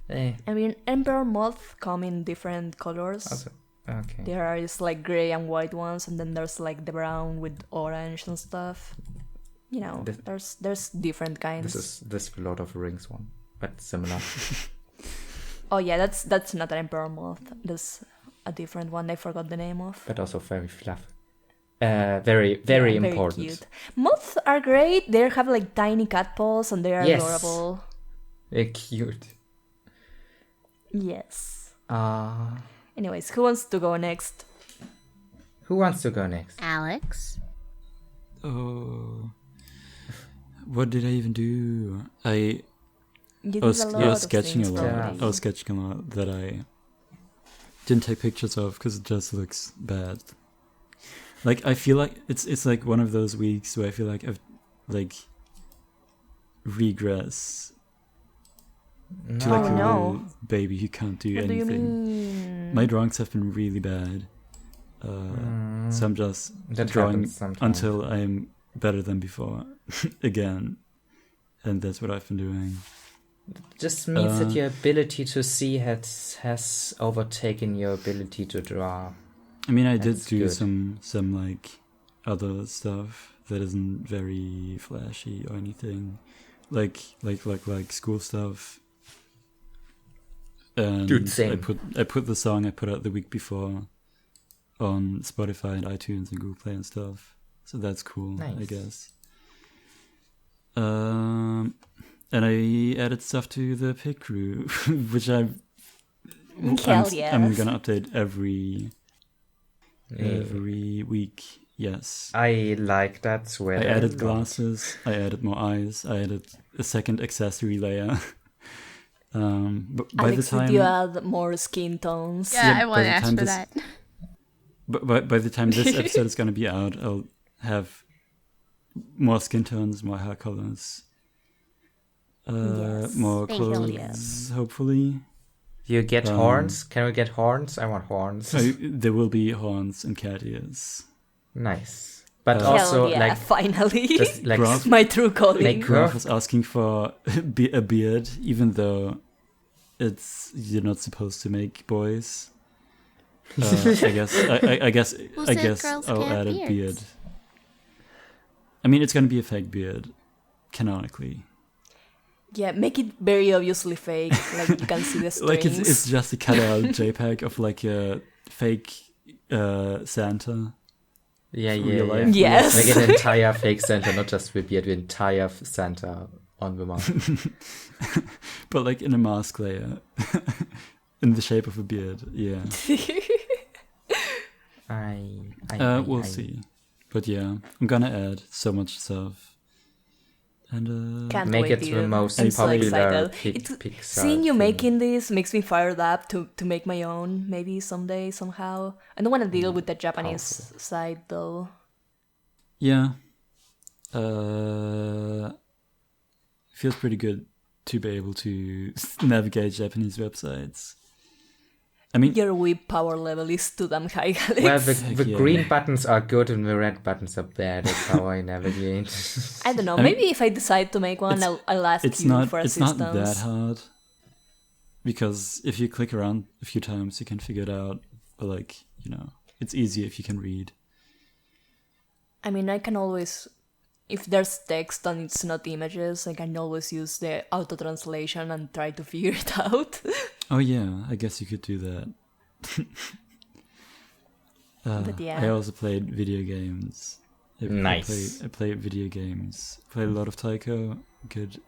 I mean, Emperor Moth come in different colors. Also, okay. There are just like gray and white ones, and then there's like the brown with orange and stuff. You know, This- there's different kinds. This is the Lord of the Rings one, but similar. Oh yeah, that's not an Emperor Moth. There's a different one I forgot the name of. But also very fluffy. Very Yeah, important. cute. Moths are great. They have like tiny cat paws and they are Yes. adorable. They're cute. Yes. Uh, Anyways, who wants to go next? who wants to go next? Alex. Oh. What did I even do? You did I was, a lot I was of sketching a things lot. already. I was sketching a lot that I didn't take pictures of because it just looks bad. Like I feel like it's like one of those weeks where I feel like I've like regress to like Oh, a no. little baby who can't do What do you anything. mean? My drawings have been really bad, so I'm just That drawing happens sometimes. until I'm better than before again, and that's what I've been doing. Just means that your ability to see has overtaken your ability to draw. I mean, I That's did do good. some like other stuff that isn't very flashy or anything, like school stuff. And Dude, same. I put the song I put out the week before on Spotify and iTunes and Google Play and stuff. So that's cool, I Nice. guess. And I added stuff to the Picrew, which Hell yes. I'm gonna update every week. Yes. I like that I sweater. added a lot. glasses. I added more eyes. I added a second accessory layer. But by Alex, the time, did you add more skin tones? Yeah, Yeah, I by want to the ask time for this- that. by the time this episode is gonna be out, I'll have more skin tones, more hair colors, Yes. more Thank you. clothes, hopefully. You get horns? Can we get horns? I want horns. So there will be horns and cat ears. Nice. But Hell also, yeah, like, finally. just like Graph- My true calling. Like- Graf was asking for a beard, even though you're not supposed to make boys. I guess Who I said guess girls I'll can't add a beards? beard. I mean, it's gonna be a fake beard, canonically. Yeah, make it very obviously fake. Like you can see the strings. Like it's just a cutout JPEG of like a fake Santa. yeah, real yeah. life. Yes. Like an entire fake Santa, not just the beard, the entire Santa on the mouth. But like in a mask layer. In the shape of a beard, yeah. We'll see. But yeah, I'm gonna add so much stuff. And Can't Make wait, it the dude. most I'm so popular excited. Pixar Seeing you thing. making this makes me fired up to make my own, maybe someday, somehow. I don't want to deal with the Japanese side, though. yeah. Feels pretty good to be able to navigate Japanese websites. I mean, Your whip power level is too damn high, Alex. Well, the yeah. green buttons are good and the red buttons are bad. That's how I navigate. I don't know. I mean, Maybe if I decide to make one, it's- I'll ask it's you not for it's assistance. not that hard. Because if you click around a few times, you can figure it out. But like, it's easier if you can read. I mean, I can always, if there's text and it's not images, I can always use the auto translation and try to figure it out. Oh yeah, I guess you could do that. But yeah. I also played video games. Nice. I played video games. Played a lot of Taiko, good.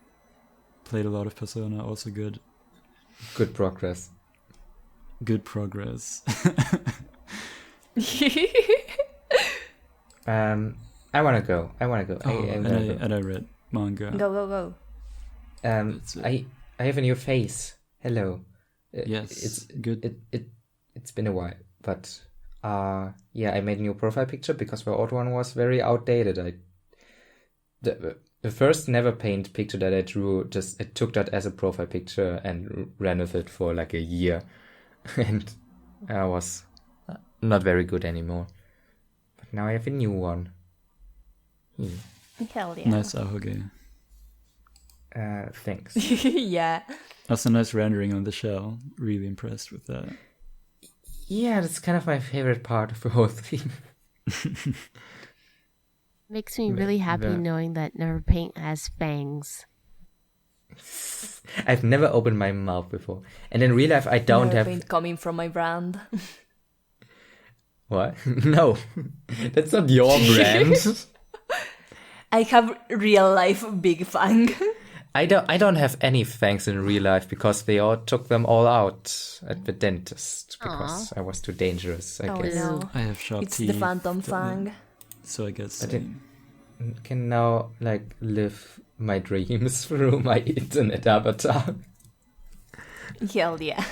Played a lot of Persona, also good. Good progress. Good progress. I want to go. I want to go. And I read manga. Go. That's it. I have a new face. Hello. Yes, It's good. It's been a while, but yeah, I made a new profile picture because the old one was very outdated. The first NeverPaint picture that I drew, I took that as a profile picture and ran with it for like a year, and I was not very good anymore. But now I have a new one. Hell yeah. Nice ahoge. Thanks. Yeah. Also nice rendering on the shell. Really impressed with that. Yeah, that's kind of my favorite part of the whole thing. Makes me really happy the- knowing that NeverPaint has fangs. I've never opened my mouth before, and in real life I don't have. Paint coming from my brand. What? No, that's not your brand. I have real life big fang. I don't have any fangs in real life because they all took them all out at the dentist because I was too dangerous. I Oh guess no. I have sharp It's teeth. the phantom but, fang. So I guess. can now like live my dreams through my internet avatar. Hell yeah.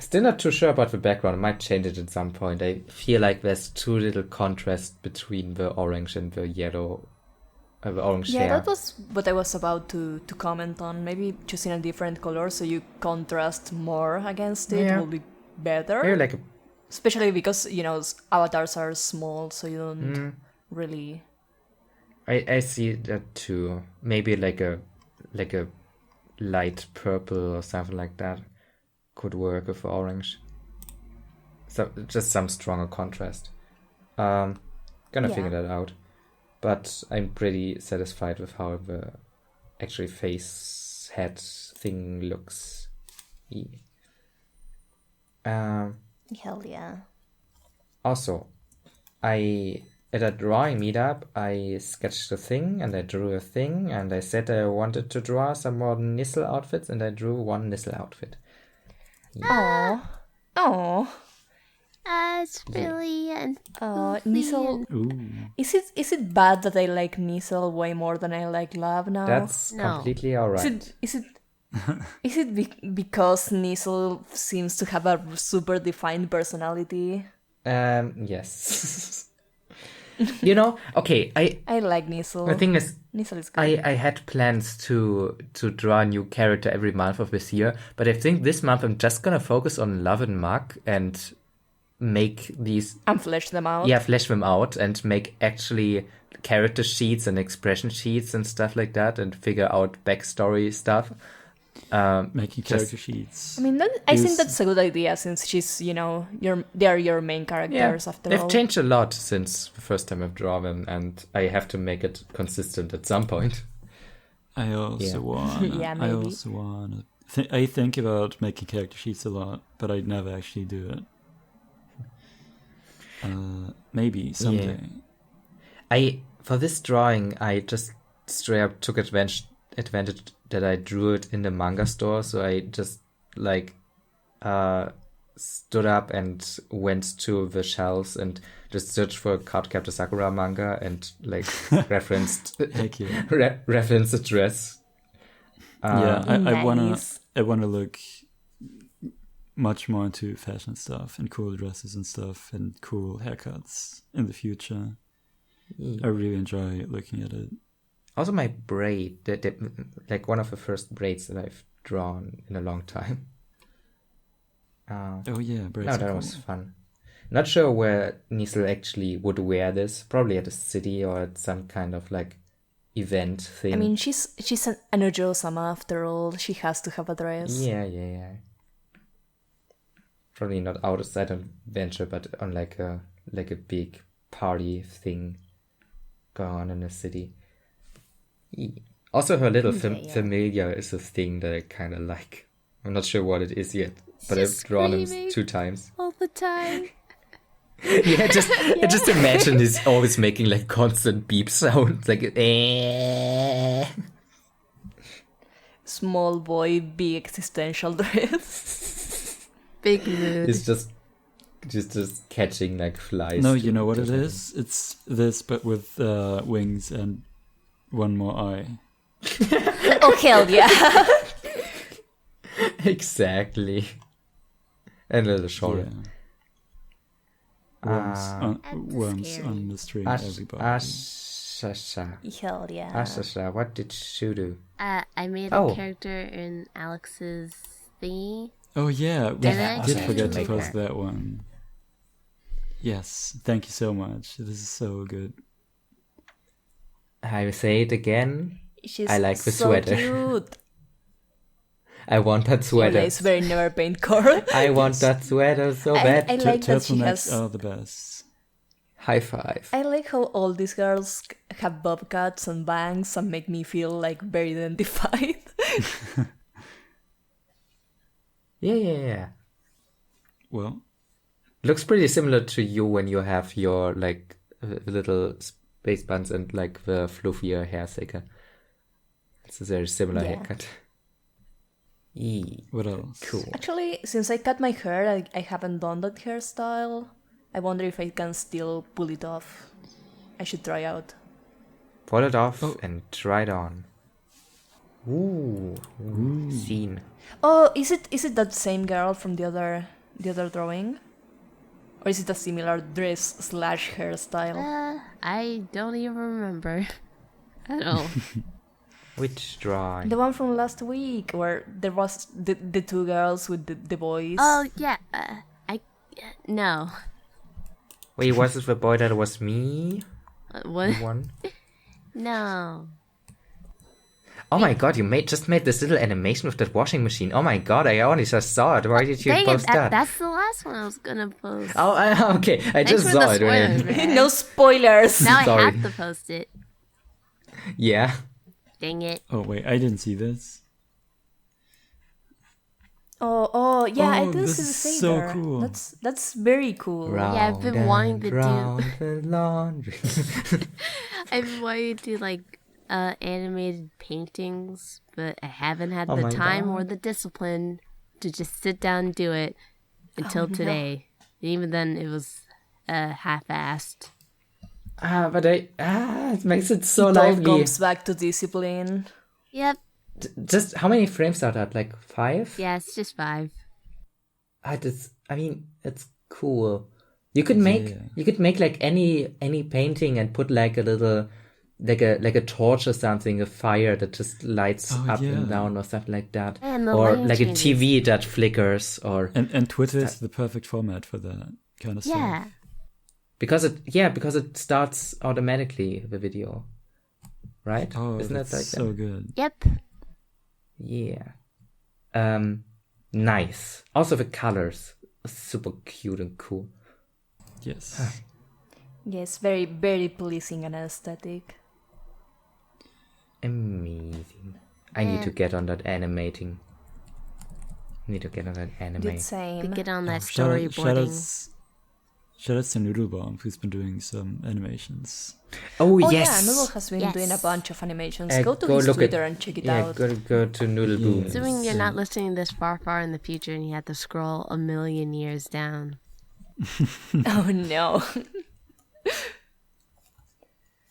Still not too sure about the background. I might change it at some point. I feel like there's too little contrast between the orange and the yellow, the orange Yeah, hair. that was what I was about to comment on. Maybe choosing a different color so you contrast more against it Yeah. will be better. Maybe like a Especially because, avatars are small, so you don't really... I see that too. Maybe like a light purple or something like that could work with orange. So just some stronger contrast. Gonna figure that out. But I'm pretty satisfied with how the actually face head thing looks. Hell yeah. Also, at a drawing meetup, I sketched a thing and I drew a thing and I said I wanted to draw some more Nissel outfits and I drew one Nissel outfit. Oh, That's really Nissel. Ooh. Is it bad that I like Nissel way more than I like Love now? That's No. completely alright. Is it because Nissel seems to have a super defined personality? Yes. You know, okay, I like Nissel. the thing is, Nissel is good. I had plans to draw a new character every month of this year, but I think this month I'm just gonna focus on Love and Muck and make these, And flesh them out. yeah, flesh them out and make actually character sheets and expression sheets and stuff like that and figure out backstory stuff. Making character sheets. I mean, I think that's a good idea since she's, they're your main characters after they've all. changed a lot since the first time I've drawn them, and I have to make it consistent at some point. I also want. Yeah, I maybe. also want. I think about making character sheets a lot, but I never actually do it. Maybe someday. For this drawing, I just straight up took advantage that I drew it in the manga store, so I just stood up and went to the shelves and just searched for Cardcaptor Sakura manga and referenced Thank you. referenced the dress. I wanna Nice. look much more into fashion stuff and cool dresses and stuff and cool haircuts in the future. I really enjoy looking at it. Also, my braid, one of the first braids that I've drawn in a long time. Oh yeah, braids No, are that cool. was fun. Not sure where Nissel actually would wear this. Probably at a city or at some kind of event thing. I mean, she's an Ojo-sama after all. She has to have a dress. Yeah. Probably not outside of venture, but on a big party thing going on in the city. Also, her little familiar is a thing that I kind of like. I'm not sure what it is yet, but I've drawn him screaming 2 times. all the time. I just imagine he's always making constant beep sounds, Small boy, big existential dress. Big mood. He's just catching flies. No, you know what it is? It's this, but with wings and one more eye. Oh, hell yeah. Exactly. And a little shoulder. Yeah. That's Worms scary. on the string, everybody. Asha. Hell yeah. Asha, what did you do? I made Oh. a character in Alex's thingy. Oh yeah, we Yeah, did awesome. forget to Make post her. that one. Yes, thank you so much. This is so good. I will say it again. She's I like the so sweater. cute. I want that sweater. It's very NeverPaint core. I want that sweater so bad. I like that she Turtlenecks has. are the best. High five. I like how all these girls have bob cuts and bangs and make me feel very identified. Yeah. Well, Looks pretty similar to you when you have your little space buns and the fluffier hair, Seika. It's a very similar Yeah. haircut. Eee, what else? cool. Actually, since I cut my hair, I haven't done that hairstyle. I wonder if I can still pull it off. I should try out. Pull it off Oh. and try it on. Ooh. Scene. Oh, is it that same girl from the other drawing? Or is it a similar dress / hairstyle? I don't even remember at all. Which drawing? The one from last week where there was the 2 girls with the boys. Oh yeah, no. Wait, was it the boy that was me? What? One? No. Oh my god, you just made this little animation with that washing machine. Oh my god, I only just saw it. Why did you Dang it, post that? that's the last one I was gonna post. Oh, okay. I Thanks just for saw the it. When spoilers, I... man. No spoilers! Now I Sorry. have to post it. Yeah. Dang it. Oh wait, I didn't see this. Oh, yeah, I Oh, didn't this see the is so fader. cool. That's very cool. Yeah, I've been Round wanting and to do- round the laundry. I've been wanting to do animated paintings, but I haven't had Oh the my time or God. the discipline to just sit down and do it until today. And even then, it was half-assed. But it makes it so It all lively. comes back to discipline. Yep. Just how many frames are that? 5? Yeah, it's just 5. It's cool. You could make like any painting and put like a little like a torch or something, a fire that just lights up and down or something like that. And the or light like changes. a TV that flickers or And Twitter is the perfect format for that kind of Yeah. stuff. because it starts automatically the video. Right? Oh, Isn't that that's like so that? good. Yep. Yeah. Nice. Also the colors are super cute and cool. Yes. Yes, very, very pleasing and aesthetic. Amazing. I need to get on that animating. Did same. To get on that Shout storyboarding. outs to Noodlebomb, who's been doing some animations. Oh, Oh yes. yeah, Noodle has been Yes. doing a bunch of animations. Go Go to his look Twitter at- and check it Yeah, out. go to Noodle Boom. Yeah. Assuming you're not listening this far in the future and you have to scroll a million years down. Oh no.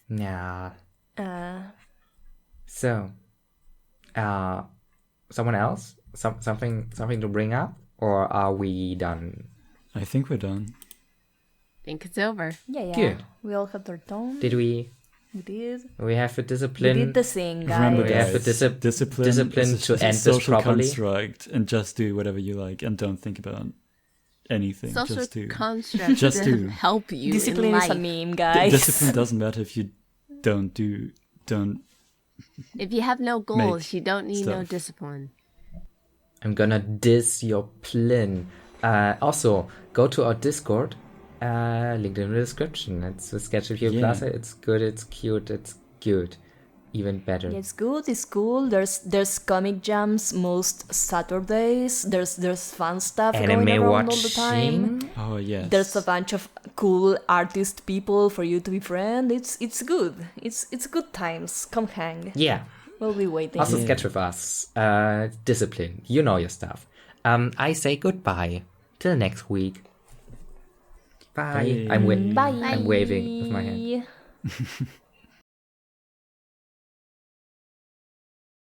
Yeah. Uh, So, someone else? Something to bring up? Or are we done? I think we're done. Think it's over. yeah. Good. We all had our tone. Did we did. have the We discipline? did the thing, guys. Remember, We have guys, the discipline is to a end this social properly. construct and just do whatever you like and don't think about anything. Social just do. construct Just to do. help you Discipline in is a life. meme, guys. Discipline doesn't matter if you don't. If you have no goals, Make you don't need no stuff. discipline. I'm gonna diss your plin. Also, go to our Discord. Linked in the description. It's a Sketchy People Yeah. Plaza. It's good, it's cute, it's good. Even better. Yeah, it's good. It's cool. There's comic jams most Saturdays. There's fun stuff Anime going around all the time. watching. Oh yes. There's a bunch of cool artist people for you to befriend. It's good. It's good times. Come hang. Yeah. We'll be waiting. Also Yeah. sketch with us. Discipline. You know your stuff. I say goodbye. Till next week. Bye. Bye. I'm Bye. I'm waving with my hand.